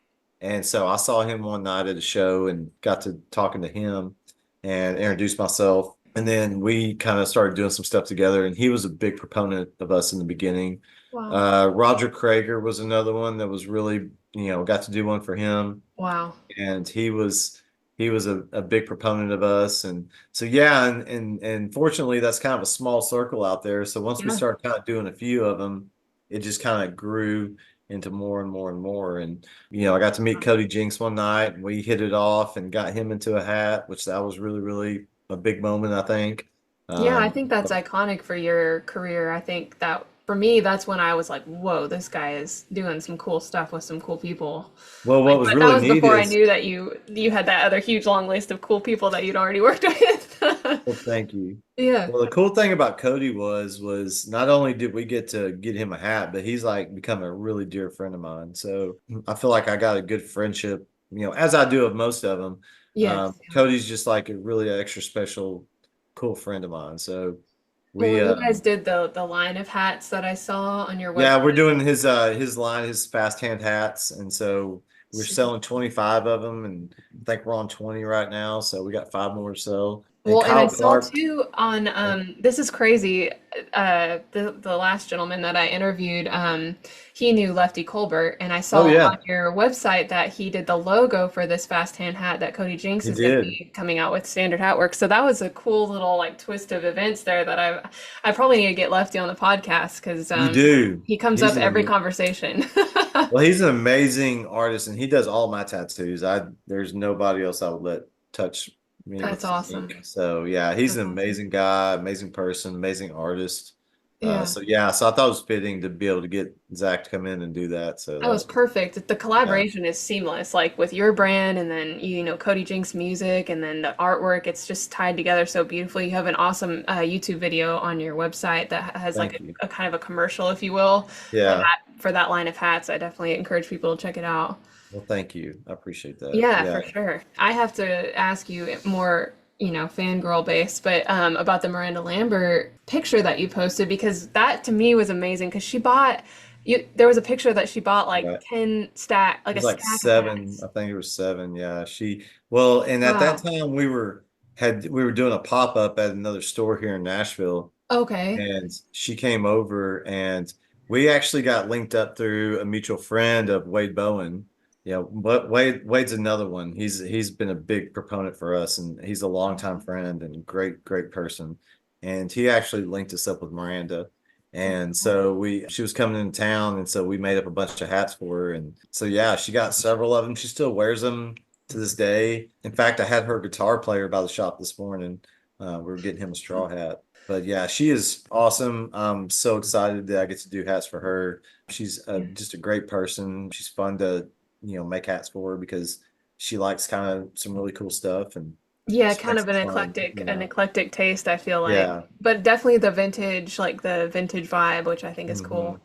And so I saw him one night at a show and got to talking to him and introduced myself. And then we kind of started doing some stuff together. And he was a big proponent of us in the beginning. Wow. Roger Krager was another one that was really, got to do one for him. Wow. And he was a big proponent of us. And so yeah, and fortunately that's kind of a small circle out there. So once we Yeah. started kind of doing a few of them, it just kind of grew into more and more and more. And I got to meet Cody Jinks one night, and we hit it off and got him into a hat, which that was really, really a big moment, I think. Yeah, I Um, think that's iconic for your career. I think that for me, that's when I was like, whoa, this guy is doing some cool stuff with some cool people. well, what Like, was but that really was neat before I is, knew that you had that other huge long list of cool people that you'd already worked with. well, thank you. Yeah. Well, the cool thing about Cody was not only did we get to get him a hat, but he's like become a really dear friend of mine. So I feel like I got a good friendship, as I do of most of them. Yes. Cody's just like a really extra special, cool friend of mine. So Well, we, when you guys did the line of hats that I saw on your yeah, we're website, doing his line, his fast hand hats, and so we're super. selling 25 of them, and I think we're on 20 right now. So we got 5 more to sell. And Well, and I Kyle saw Clark, too on this is crazy. The last gentleman that I interviewed, he knew Lefty Colbert, and I oh saw on yeah, your website that he did the logo for this fast hand hat that Cody Jinks he is going to did. be coming out with Standard Hat Works. So that was a cool little like twist of events there that I probably need to get Lefty on the podcast because You do. he comes up He's every an conversation. Well, he's an amazing artist, and he does all my tattoos. There's nobody else I would let touch me with That's some awesome. ink. So yeah, he's That's an awesome. amazing guy, amazing person, amazing artist. Yeah. So yeah, so I thought it was fitting to be able to get Zach to come in and do that. So That that was was perfect. The yeah, collaboration is seamless, like with your brand and then Cody Jinks music and then the artwork. It's just tied together so beautifully. You have an awesome YouTube video on your website that has like thank you. a kind of a commercial, if you will, Yeah, for that line of hats. I definitely encourage people to check it out. well, thank you. I appreciate that. Yeah, Yeah. for sure. I have to ask you more, fangirl based, but about the Miranda Lambert picture that you posted because that to me was amazing because she bought there was a picture that she bought like Right. 10 stack, It like a was like stack of seven. hats. I think it was seven. Yeah. And at that Wow. time we were doing a pop-up at another store here in Nashville. Okay. and she came over, and we actually got linked up through a mutual friend of Wade Bowen. Yeah, but Wade's another one. He's been a big proponent for us, and he's a longtime friend and great person. And he actually linked us up with Miranda. And so she was coming into town, and so we made up a bunch of hats for her. And so yeah, she got several of them. She still wears them to this day. In fact, I had her guitar player by the shop this morning. We were getting him a straw hat. But yeah, she is awesome. I'm so excited that I get to do hats for her. She's just a great person. She's fun to, make hats for her because she likes kind of some really cool stuff, and Yeah, she kind makes of it fun, an eclectic taste, I feel like. Yeah. But definitely the vintage, like the vintage vibe, which I think is hmm cool.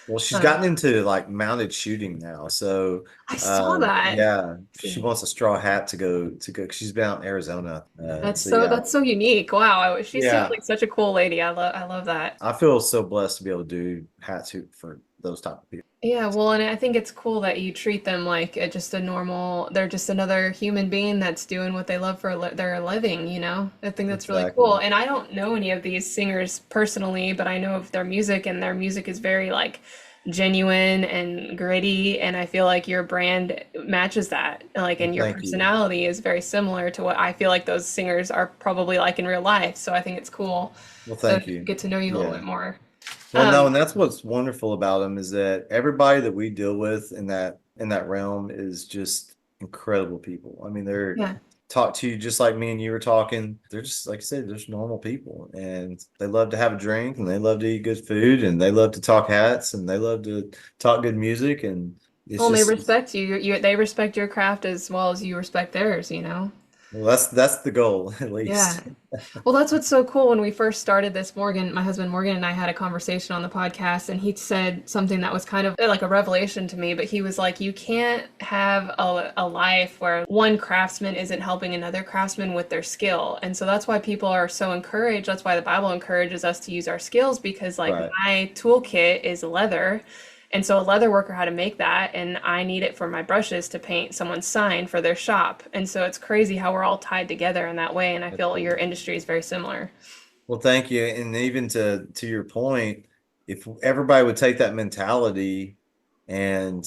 Well, she's Um, gotten into like mounted shooting now. So, I saw that. yeah, she See. wants a straw hat to go. 'Cause she's been out in Arizona. So yeah, That's so unique. Wow. She seems yeah. like such a cool lady. I love that. I feel so blessed to be able to do hats for those type of people. Yeah, well, and I think it's cool that you treat them like just they're just another human being that's doing what they love for their living, you know? I think that's really cool. Exactly. And I don't know any of these singers personally, but I know of their music, and their music is very like genuine and gritty, and I feel like your brand matches that. Like, Well, and your thank you. personality is very similar to what I feel like those singers are probably like in real life. So I think it's cool Well, to thank you. get to know you a little Yeah. bit more. Well, no, Um, and that's what's wonderful about them is that everybody that we deal with in that realm is just incredible people. I mean, they're yeah. talk to you just like me and you were talking. They're just like I said, they're just normal people, and they love to have a drink, and they love to eat good food, and they love to talk hats, and they love to talk good music, and it's Well, and they just respect you. They respect your craft as well as you respect theirs, you know? well, that's the goal at Yeah. least. Well, that's what's so cool. When we first started this, my husband Morgan and I had a conversation on the podcast, and he said something that was kind of like a revelation to me, but he was like, you can't have a life where one craftsman isn't helping another craftsman with their skill. And so that's why people are so encouraged. That's why the Bible encourages us to use our skills, because like Right. my toolkit is leather. And so a leather worker had to make that, and I need it for my brushes to paint someone's sign for their shop. And so it's crazy how we're all tied together in that way, and I feel your industry is very similar. Well, thank you. And even to your point, if everybody would take that mentality and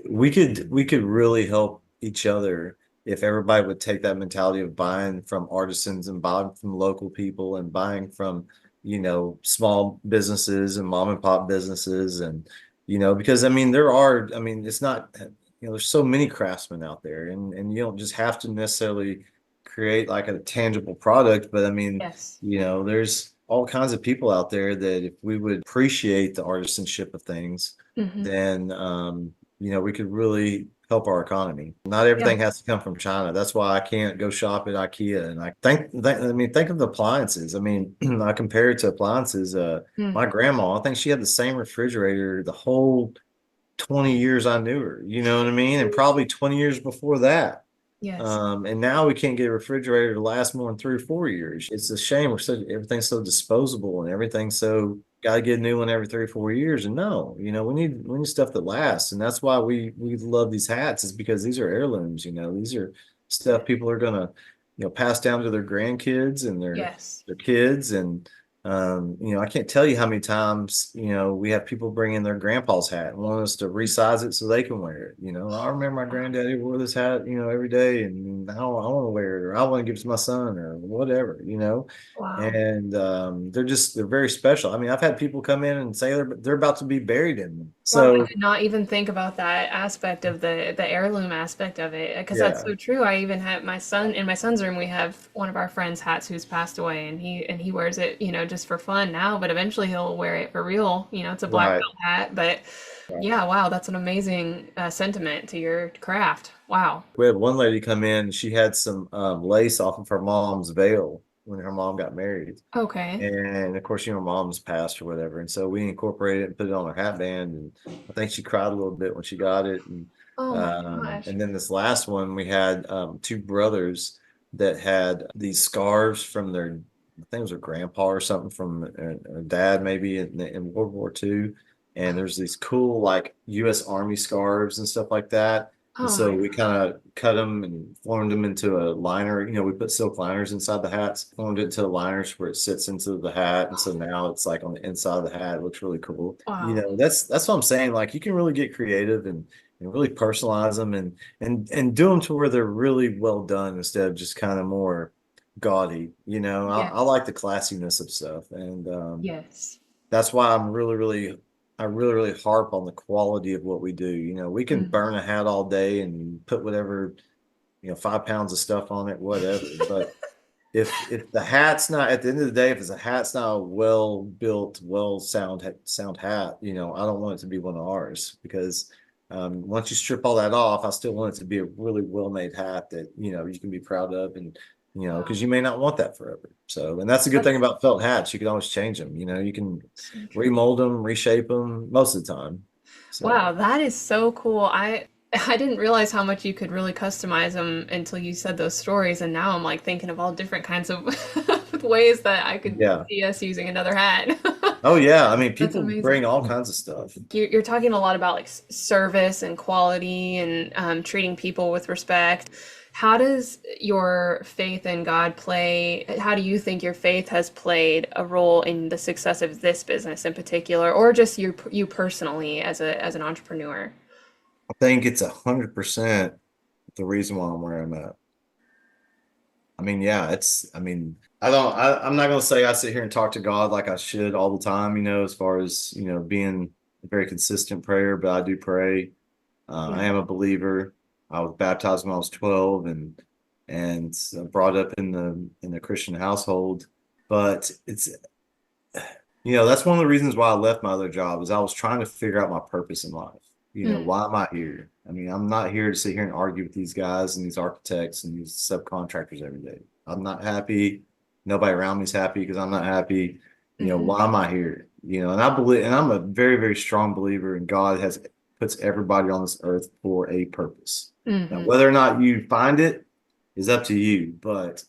we could really help each other if everybody would take that mentality of buying from artisans and buying from local people and buying from, small businesses and mom and pop businesses and because it's not there's so many craftsmen out there and you don't just have to necessarily create like a tangible product, but I mean, Yes. there's all kinds of people out there that if we would appreciate the artisanship of things, Hmm. then we could really help our economy. Not Yeah. everything has to come from China. That's why I can't go shop at IKEA. And think of the appliances. I mean, I compare it to appliances. Mm. My grandma, I think she had the same refrigerator the whole 20 years I knew her. You know what I mean? And probably 20 years before that. Yes. And now we can't get a refrigerator to last more than 3 or 4 years. It's a shame. Everything's so disposable and everything's so got to get a new one every 3 or 4 years. And no, we need stuff that lasts. And that's why we love these hats is because these are heirlooms. These are stuff people are gonna pass down to their grandkids and Yes. their kids. And I can't tell you how many times, we have people bring in their grandpa's hat and want us to resize it so they can wear it. I remember my granddaddy wore this hat, every day, and now I want to wear it, or I want to give it to my son, or whatever. Wow. And they're very special. I mean, I've had people come in and say they're about to be buried in them. Wow, I So did not even think about that aspect of the heirloom aspect of it, because that's yeah, so true. I even have my son's room. We have one of our friends' hats who's passed away, and he wears it, just for fun now. But eventually he'll wear it for real. It's a black right. belt hat. But yeah, wow, that's an amazing sentiment to your craft. Wow. We had one lady come in. She had some lace off of her mom's veil when her mom got married. Okay. And of course, mom's passed or whatever. And so we incorporated it and put it on her hat band. And I think she cried a little bit when she got it. And Oh my gosh. and then this last one, we had two brothers that had these scarves from I think it was their grandpa or something from a dad maybe in World War II. And there's these cool like U.S. Army scarves and stuff like that. And Oh so my we God. kind of cut them and formed them into a liner. We put silk liners inside the hats, formed it into liners where it sits into the hat. And so now it's like on the inside of the hat. It looks really cool. Wow. That's what I'm saying. Like you can really get creative and really personalize them and do them to where they're really well done instead of just kind of more gaudy. I Yes. like the classiness of stuff. And Yes. that's why I really, really harp on the quality of what we do. We can Mm. burn a hat all day and put whatever, 5 pounds of stuff on it, whatever. But if the hat's not at the end of the day, if it's a hat's not a well built, sound hat, I don't want it to be one of ours because once you strip all that off, I still want it to be a really well made hat that you can be proud of and Wow. because you may not want that forever. So, and that's the good thing That's about felt hats. You can always change them. You can so true. remold them, reshape them most of the time. So, Wow, that is so cool. I didn't realize how much you could really customize them until you said those stories, and now I'm like thinking of all different kinds of ways that I could yeah. see us using another hat. Oh, yeah. I mean, That's people amazing. bring all kinds of stuff. You're talking a lot about like service and quality and treating people with respect. How does your faith in God play? How do you think your faith has played a role in the success of this business in particular, or just you personally as an entrepreneur? I think it's 100% the reason why I'm where I'm at. I mean, yeah, I'm not going to say I sit here and talk to God like I should all the time, as far as, being a very consistent prayer, but I do pray. I Yeah. am a believer. I was baptized when I was 12 and brought up in the Christian household. But that's one of the reasons why I left my other job is I was trying to figure out my purpose in life. Mm, Why am I here? I mean, I'm not here to sit here and argue with these guys and these architects and these subcontractors every day. I'm not happy. Nobody around me is happy because I'm not happy. mhm, Why am I here? And I believe, and I'm a very, very strong believer in God puts everybody on this earth for a purpose. Now, mhm. whether or not you find it is up to you, but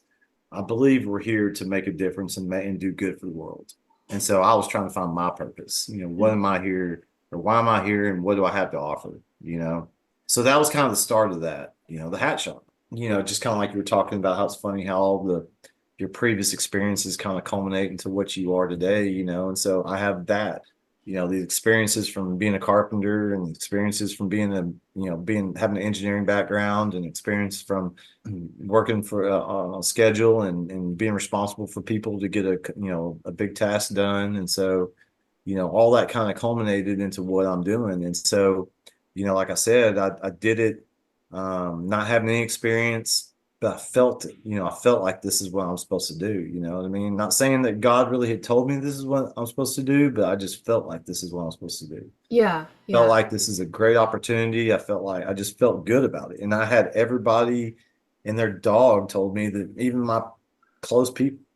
I believe we're here to make a difference and do good for the world. And so I was trying to find my purpose. What am I here or why am I here and what do I have to offer? So that was kind of the start of that, the hat shop, just kind of like you were talking about how it's funny how all your previous experiences kind of culminate into what you are today, and so I have that, the experiences from being a carpenter and the experiences from having an engineering background and experience from working for on a schedule and being responsible for people to get a big task done. And so, all that kind of culminated into what I'm doing. And so, like I said, I did it, not having any experience, but I felt it, I felt like this is what I'm supposed to do. You know what I mean? Not saying that God really had told me this is what I'm supposed to do, but I just felt like this is what I'm supposed to do. Yeah, Felt yeah. like this is a great opportunity. I felt like I just felt good about it. And I had everybody and their dog told me that even my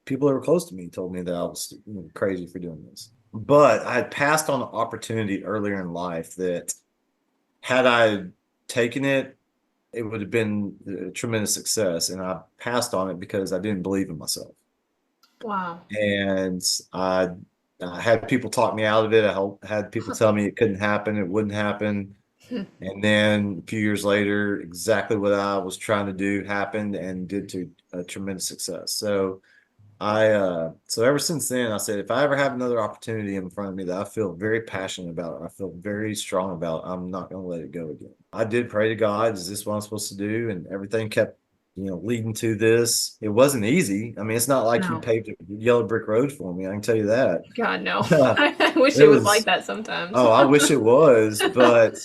people that were close to me told me that I was crazy for doing this. But I had passed on an opportunity earlier in life that had I taken it, it would have been a tremendous success. And I passed on it because I didn't believe in myself. Wow. And I, I had people talk me out of it. Had people tell me it couldn't happen, it wouldn't happen. And then a few years later, exactly what I was trying to do happened and did to a tremendous success. So ever since then, I said, if I ever have another opportunity in front of me that I feel very passionate about, I feel very strong about, I'm not going to let it go again. I did pray to God, is this what I'm supposed to do? And everything kept, leading to this. It wasn't easy. I mean, it's not like he No. paved a yellow brick road for me. I can tell you that. God, no. I wish It it was like was, that sometimes. oh, I wish it was, but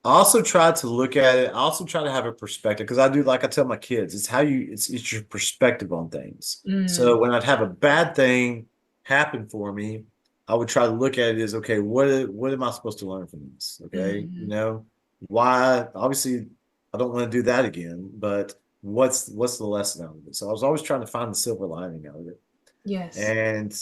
I also try to look at it. I also try to have a perspective because I do, like I tell my kids, it's your perspective on things. Mm, So when I'd have a bad thing happen for me, I would try to look at it as, okay, what am I supposed to learn from this? Okay, mhm. why? Obviously, I don't want to do that again, but what's the lesson out of it? So I was always trying to find the silver lining out of it. Yes. And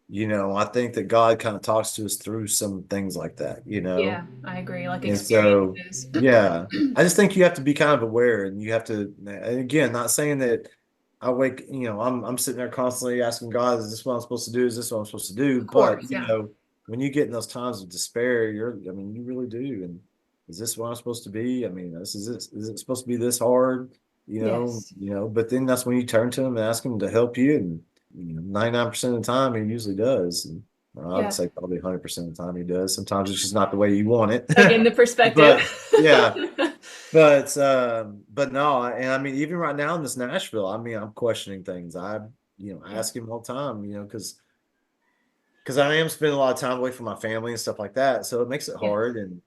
I think that God kind of talks to us through some things like that. Yeah, I agree. Like And so, experiences. yeah, I just think you have to be kind of aware and you have to, and again, not saying that I'm sitting there constantly asking God, is this what I'm supposed to do? Is this what I'm supposed to do? Of But, course, yeah. when you get in those times of despair, I mean, you really do. is this what I'm supposed to be? I mean, is it supposed to be this hard? Yes. But then that's when you turn to him and ask him to help you. And, 99% of the time he usually does. And I would Yeah. say probably 100% of the time he does. Sometimes it's just not the way you want it. Like in the perspective. But yeah, but no, and I mean, even right now in this Nashville, I mean, I'm questioning things. I ask him all the time, because I am spending a lot of time away from my family and stuff like that. So it makes it Yeah. hard. And,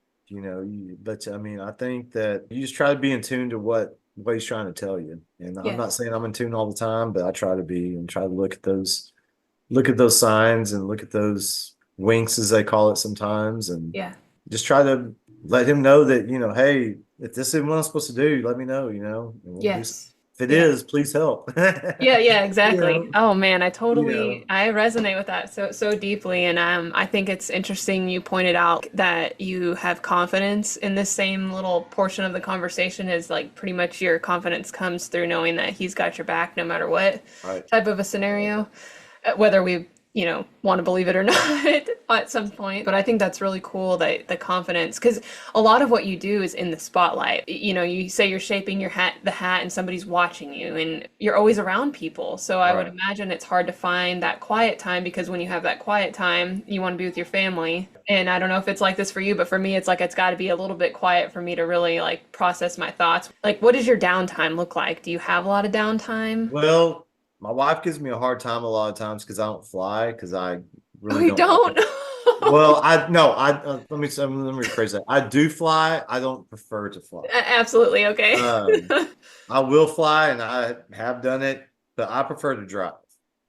but I mean, I think that you just try to be in tune to what he's trying to tell you. And I'm not Yes. saying I'm in tune all the time, but I try to be and try to look at those signs and look at those winks, as they call it sometimes. And Yeah. just try to let him know that, hey, if this isn't what I'm supposed to do, let me know, and we'll Yes. if it Yeah. is, please help. Yeah, exactly. You know? Oh man, I resonate with that so deeply. And I think it's interesting you pointed out that you have confidence in this same little portion of the conversation, is like pretty much your confidence comes through knowing that he's got your back no matter what Right. type of a scenario, whether we want to believe it or not at some point. But I think that's really cool, that the confidence, because a lot of what you do is in the spotlight. You say you're shaping the hat, and somebody's watching you, and you're always around people. So I would Right. imagine it's hard to find that quiet time, because when you have that quiet time, you want to be with your family. And I don't know if it's like this for you, but for me, it's like it's got to be a little bit quiet for me to really like process my thoughts. Like, what does your downtime look like? Do you have a lot of downtime? Well, my wife gives me a hard time a lot of times because I don't fly, because I Oh, really you don't like don't? it. Well, I no, I let me rephrase that. I do fly. I don't prefer to fly. Absolutely. Okay. Um, I will fly, and I have done it, but I prefer to drive.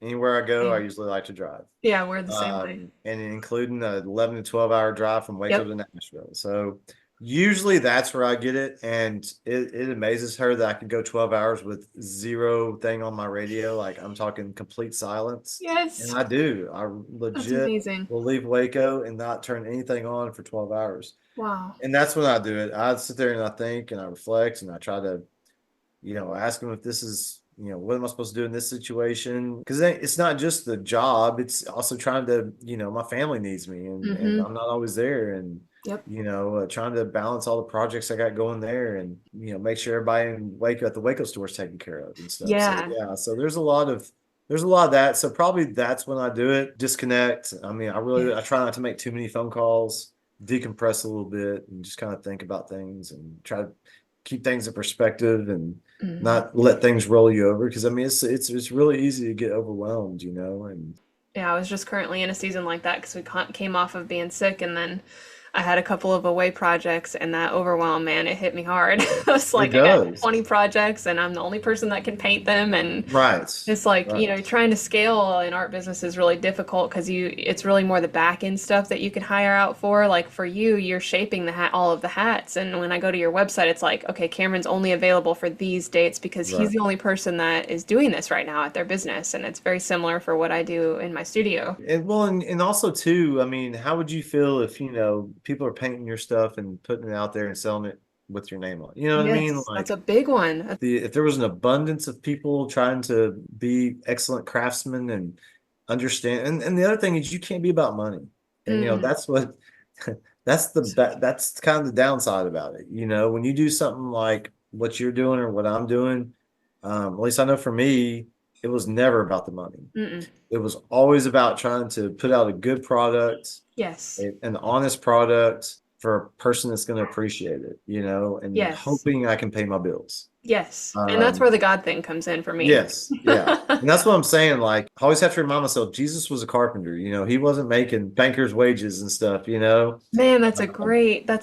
Anywhere I go, I Same. usually like to drive. Yeah, we're the same way. And including an 11 to 12 hour drive from Waco Yep. to Nashville. So usually that's where I get it. And it amazes her that I can go 12 hours with zero thing on my radio. Like, I'm talking complete silence. Yes. And I do. I That's legit amazing. will leave Waco and not turn anything on for 12 hours. Wow. And that's when I do it. I sit there and I think and I reflect and I try to, ask them if this is, what am I supposed to do in this situation? Because it's not just the job; it's also trying to, my family needs me, and Mm-hmm. I'm not always there, and Yep. trying to balance all the projects I got going there, and make sure everybody in Waco at the Waco store is taken care of and stuff. So Yeah. yeah, so there's a lot of that. So probably that's when I do it. Disconnect. I mean, Yeah. I try not to make too many phone calls, decompress a little bit, and just kind of think about things and try to keep things in perspective and Mhm. not let things roll you over. Because I mean, it's really easy to get overwhelmed, and Yeah, I was just currently in a season like that because we came off of being sick, and then I had a couple of away projects, and that overwhelm, man, it hit me hard. It's it like I got does. 20 projects, and I'm the only person that can paint them, and Right. it's like, Right. trying to scale in art business is really difficult because it's really more the back end stuff that you can hire out for. Like for you, you're shaping all of the hats. And when I go to your website, it's like, okay, Cameron's only available for these dates because he's Right. the only person that is doing this right now at their business. And it's very similar for what I do in my studio. And well, and also too, I mean, how would you feel if, people are painting your stuff and putting it out there and selling it with your name on it? You know what I mean? Yes, that's Like, a big one. if there was an abundance of people trying to be excellent craftsmen and understand, and the other thing is you can't be about money. And Mm, that's what that's kind of the downside about it. When you do something like what you're doing or what I'm doing, at least I know for me, it was never about the money. mm-mm. It was always about trying to put out a good product, Yes, an honest product for a person that's going to appreciate it, and yes, hoping I can pay my bills. yes. And that's Um, where the God thing comes in for me. yes, yeah. And that's what I'm saying. Like, I always have to remind myself, Jesus was a carpenter, he wasn't making banker's wages and stuff. Man, Um, that's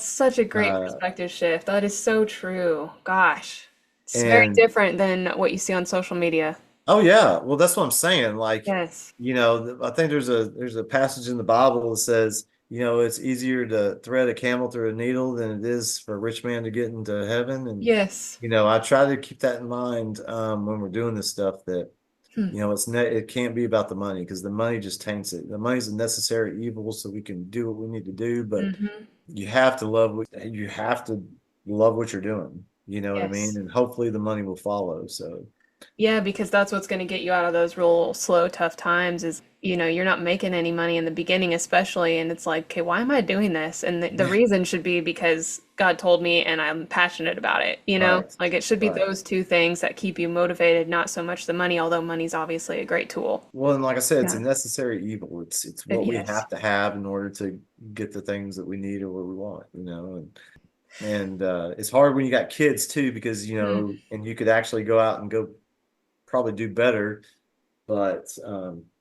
such a great uh, perspective shift. That is so true. Gosh. It's very and different than what you see on social media. oh yeah, well, that's what I'm saying. Like, Yes. I think there's a passage in the Bible that says, it's easier to thread a camel through a needle than it is for a rich man to get into heaven. And Yes. I try to keep that in mind when we're doing this stuff. That Hmm. it can't be about the money, because the money just taints it. The money's a necessary evil so we can do what we need to do, but Hmm. you have to love what you're doing. You know what I mean? Yes. And hopefully the money will follow. So. Yeah, because that's what's going to get you out of those real slow, tough times is, you're not making any money in the beginning, especially. And it's like, okay, why am I doing this? And the reason should be because God told me and I'm passionate about it, Right. Like it should be Right. those two things that keep you motivated, not so much the money, although money's obviously a great tool. Well, and like I said, it's a Yeah. necessary evil. It's what we Yes. have to have in order to get the things that we need or what we want, and it's hard when you got kids too, because Mm. and you could actually go out and go probably do better, but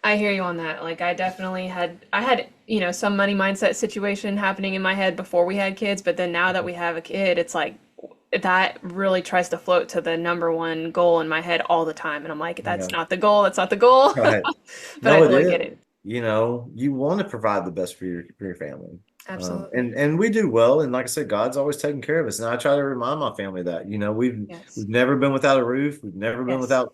I hear you on that. Like I had, some money mindset situation happening in my head before we had kids, but then now that we have a kid, it's like that really tries to float to the number one goal in my head all the time. And I'm like, that's yeah, not the goal. That's not the goal. right. But I No, it totally is. get it. You want to provide the best for your family. Absolutely. And we do well. And like I said, God's always taking care of us. And I try to remind my family that, Yes. we've never been without a roof. We've never been Yes. without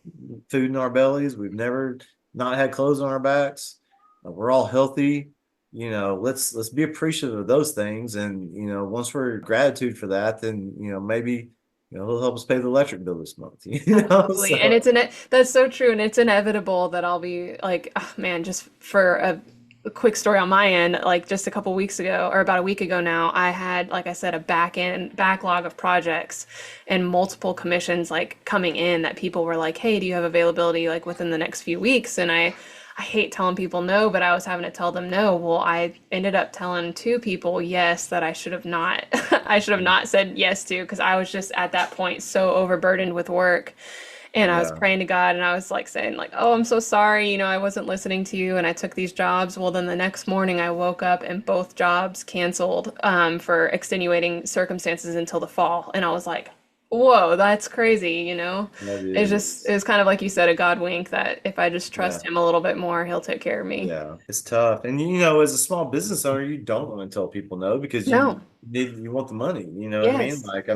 food in our bellies. We've never not had clothes on our backs. We're all healthy. Let's be appreciative of those things. And, once we're gratitude for that, then, maybe, he'll help us pay the electric bill this month, Absolutely. And So that's so true. And it's inevitable that I'll be like, oh, man, just for a quick story on my end, like just a couple weeks ago or about a week ago now, I had, like I said, a backlog of projects and multiple commissions like coming in that people were like, hey, do you have availability like within the next few weeks? And I hate telling people no, but I was having to tell them no. Well, I ended up telling two people yes that I should have not I should have not said yes to because I was just at that point so overburdened with work. And I was yeah, praying to God and I was like saying like, "Oh, I'm so sorry, I wasn't listening to you and I took these jobs." Well, then the next morning I woke up and both jobs canceled for extenuating circumstances until the fall. And I was like, "Whoa, that's crazy." that It is. was kind of like you said, a God wink that if I just Yeah. trust him a little bit more, he'll take care of me. Yeah, it's tough. And as a small business owner, you don't want to tell people no because No. you want the money. You know what I mean? Yes. Like,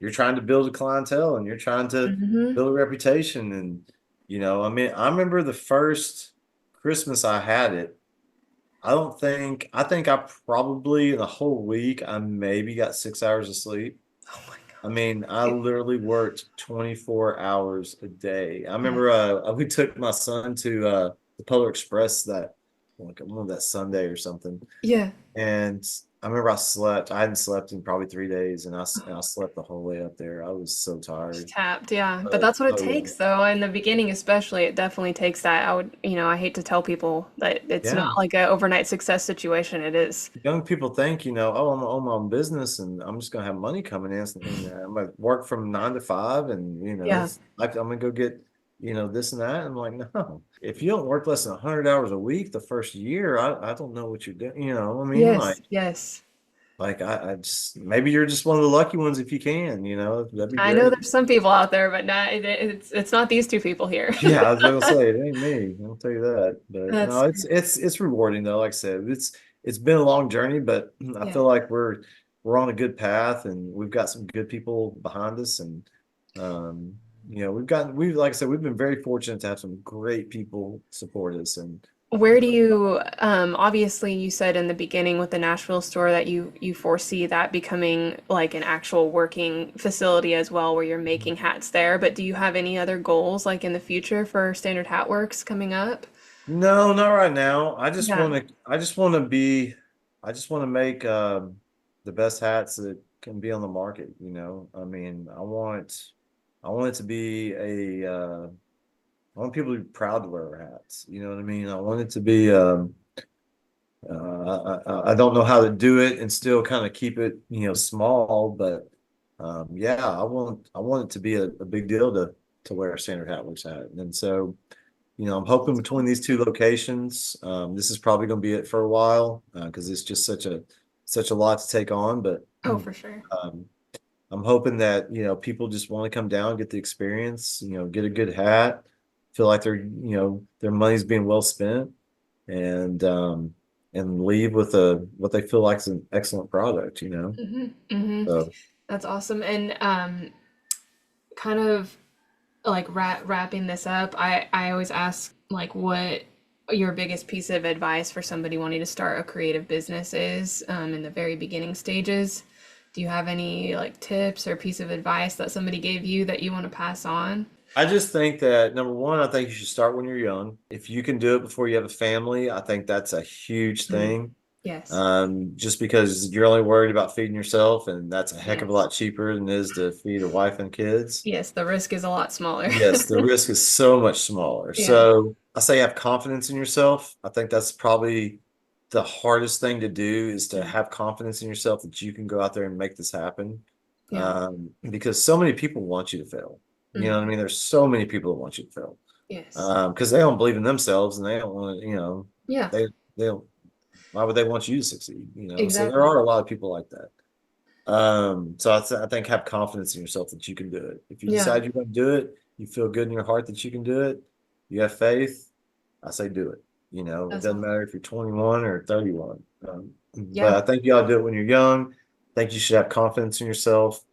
you're trying to build a clientele and you're trying to Hmm. build a reputation. And, I remember the first Christmas I had it. I think I probably in a whole week, I maybe got 6 hours of sleep. Oh my I God. literally worked 24 hours a day. I remember Yes. we took my son to the Polar Express that Sunday or something. Yeah. And I remember I hadn't slept in probably 3 days, and I slept the whole way up there. I was so Just tired. tapped, yeah. But But that's what it oh yeah. takes, though. In the beginning, especially, it definitely takes that. I hate to tell people that it's not Yeah. like an overnight success situation. It is. Young people think, oh, I'm gonna own my own business and I'm just gonna have money coming in, and I'm gonna work from 9 to 5, and Yeah. it's like I'm gonna go get this and that. I'm like, no, if you don't work less than 100 hours a week the first year, I don't know what you're doing. Yes. Yes. Like I just maybe you're just one of the lucky ones if you can. That'd be I know great. there's some people out there, but not, it's not these two people here. Yeah, I was gonna say it ain't me. I'll tell you that. But That's no, it's rewarding though. Like I said, it's been a long journey, but I yeah. feel like we're on a good path, and we've got some good people behind us, and um, we've like I said, we've been very fortunate to have some great people support us, and Where do you, obviously you said in the beginning with the Nashville store that you foresee that becoming like an actual working facility as well, where you're making hats there, but do you have any other goals like in the future for Standard Hat Works coming up? no, not right now. Yeah. I just want to make the best hats that can be on the market. I want it to be I want people to be proud to wear our hats. You know what I mean? I want it to be, I don't know how to do it and still kind of keep it, small, but yeah, I want it to be a big deal to wear a standard hat works hat. And so, I'm hoping That's between cool. these two locations, this is probably going to be it for a while because it's just such a lot to take on. But Oh, for sure. um, I'm hoping that, people just want to come down, get the experience, get a good hat, feel like their money's being well spent, and leave with what they feel like is an excellent product. Hmm. Hmm. So That's awesome. And kind of like wrapping this up, I always ask like what your biggest piece of advice for somebody wanting to start a creative business is in the very beginning stages. Do you have any like tips or piece of advice that somebody gave you that you want to pass on? I just think that number one, I think you should start when you're young. If you can do it before you have a family, I think that's a huge Mm. thing. Yes. Just because you're only worried about feeding yourself, and that's a heck of a Yes. lot cheaper than it is to feed a wife and kids. Yes, the risk is a lot smaller. Yes, the risk is so much smaller. Yeah. So I say have confidence in yourself. I think that's probably the hardest thing to do is to Mm. have confidence in yourself that you can go out there and make this happen. Yeah. Because so many people want you to fail. You know what I Mhm. mean? There's so many people that want you to fail. Yes. Because they don't believe in themselves and they don't want to, Yeah, they don't, why would they want you to succeed? So there exactly. are a lot of people like that. So I think have confidence in yourself that you can do it. If you Yeah, decide you're going to do it, you feel good in your heart that you can do it, you have faith, I say do it. It that's doesn't awesome. matter if you're 21 or 31. But Yeah. I think you ought to do it when you're young. I think you should have confidence in yourself.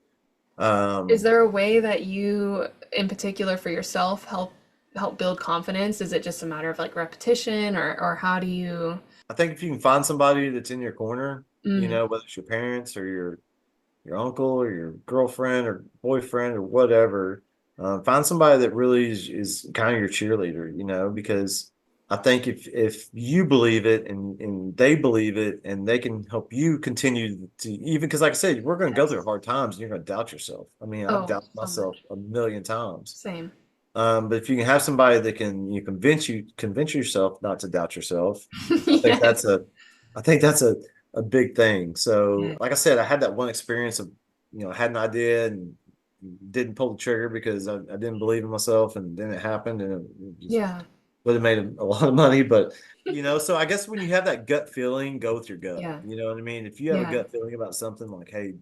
Is Um, there a way that you, in particular for yourself, help build confidence? Is it just a matter of like repetition or how do you? I think if you can find somebody that's in your corner, Mm, whether it's your parents or your uncle or your girlfriend or boyfriend or whatever, find somebody that really is kind of your cheerleader, because I think if you believe it and they believe it and they can help you continue to even because like I said, we're going to go through yes. hard times and you're going to doubt yourself. I mean, I've Oh, doubted so myself much. a million times. Same. But if you can have somebody that can convince yourself not to doubt yourself, I think Yes. that's a big thing. So, Yeah. like I said, I had that one experience of, I had an idea and didn't pull the trigger because I didn't believe in myself, and then it happened, and it just Yeah. would have made a lot of money. But so I guess when you have that gut feeling, go with your gut. Yeah. You know what I mean? If you have a Yeah. gut feeling about something like, hey,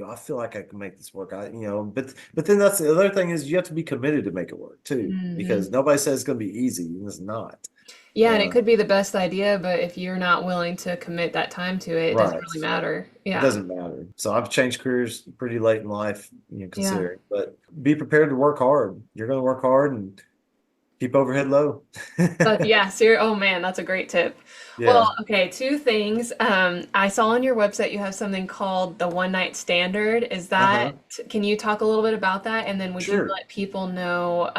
I feel like I can make this work. But then that's the other thing is you have to be committed to make it work too, Hmm. because nobody says it's going to be easy, and it's not. Yeah, and it Uh, could be the best idea, but if you're not willing to commit that time to it, it doesn't right. really matter. It Yeah. doesn't matter. So I've changed careers pretty late in life, Yeah. considering, but be prepared to work hard. You're going to work hard and keep overhead low. But yeah, oh man, that's a great tip. Well, Yeah. okay, two things. I saw on your website you have something called the one night standard. Uh-huh. Can you talk a little bit about that? And then would you Sure. let people know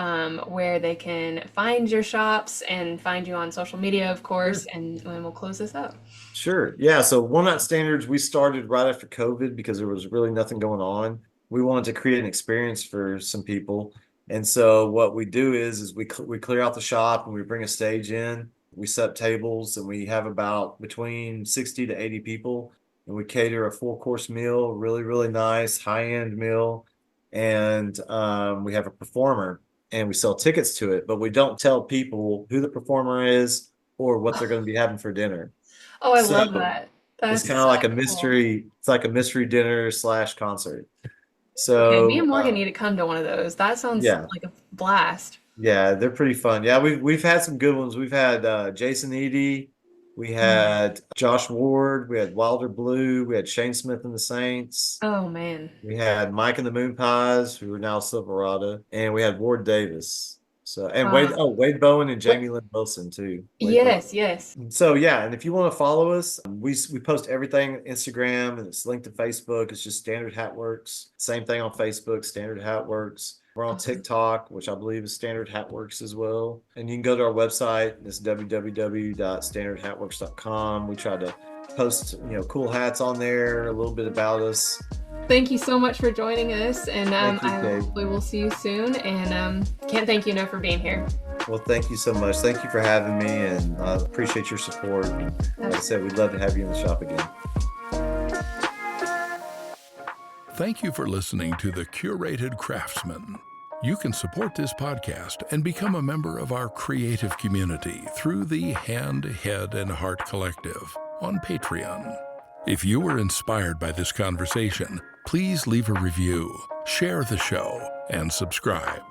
where they can find your shops and find you on social media, of course, Sure. and then we'll close this up. Sure. Yeah. So one night standards, we started right after COVID because there was really nothing going on. We wanted to create an experience for some people. And so what we do is we clear out the shop and we bring a stage in. We set up tables and we have about between 60 to 80 people, and we cater a full course meal, really, really nice high-end meal. And we have a performer and we sell tickets to it, but we don't tell people who the performer is or what they're going to be having for dinner. Oh, I So love that. it's That's kind of so like a cool. mystery. It's like a mystery dinner slash concert. Okay, me and So Morgan need to come to one of those. That sounds yeah, like a blast. yeah, they're pretty fun. Yeah, we've had some good ones. We've had Jason Eady, we Mm. had Josh Ward, we had Wilder Blue, we had Shane Smith and the Saints, Oh man. we had Mike and the Moon Pies, who are now Silverado, and we had Ward Davis. So and Wow. Wade Bowen and What? Jamie Lynn Wilson too. Wade Bowen. Yes, yes. So yeah, and if you want to follow us, we post everything on Instagram and it's linked to Facebook. It's just Standard Hat Works. Same thing on Facebook, Standard Hat Works. We're on Awesome. TikTok, which I believe is Standard Hat Works as well. And you can go to our website. It's www.standardhatworks.com. We try to post, cool hats on there, a little bit about us. Thank you so much for joining us, and Thank you, I Kate. hopefully will see you soon. And can't thank you enough for being here. Well, thank you so much. Thank you for having me, and I appreciate your support. And like I said, we'd love to have you in the shop again. Thank you for listening to The Curated Craftsman. You can support this podcast and become a member of our creative community through the Hand, Head, and Heart Collective on Patreon. If you were inspired by this conversation, please leave a review, share the show, and subscribe.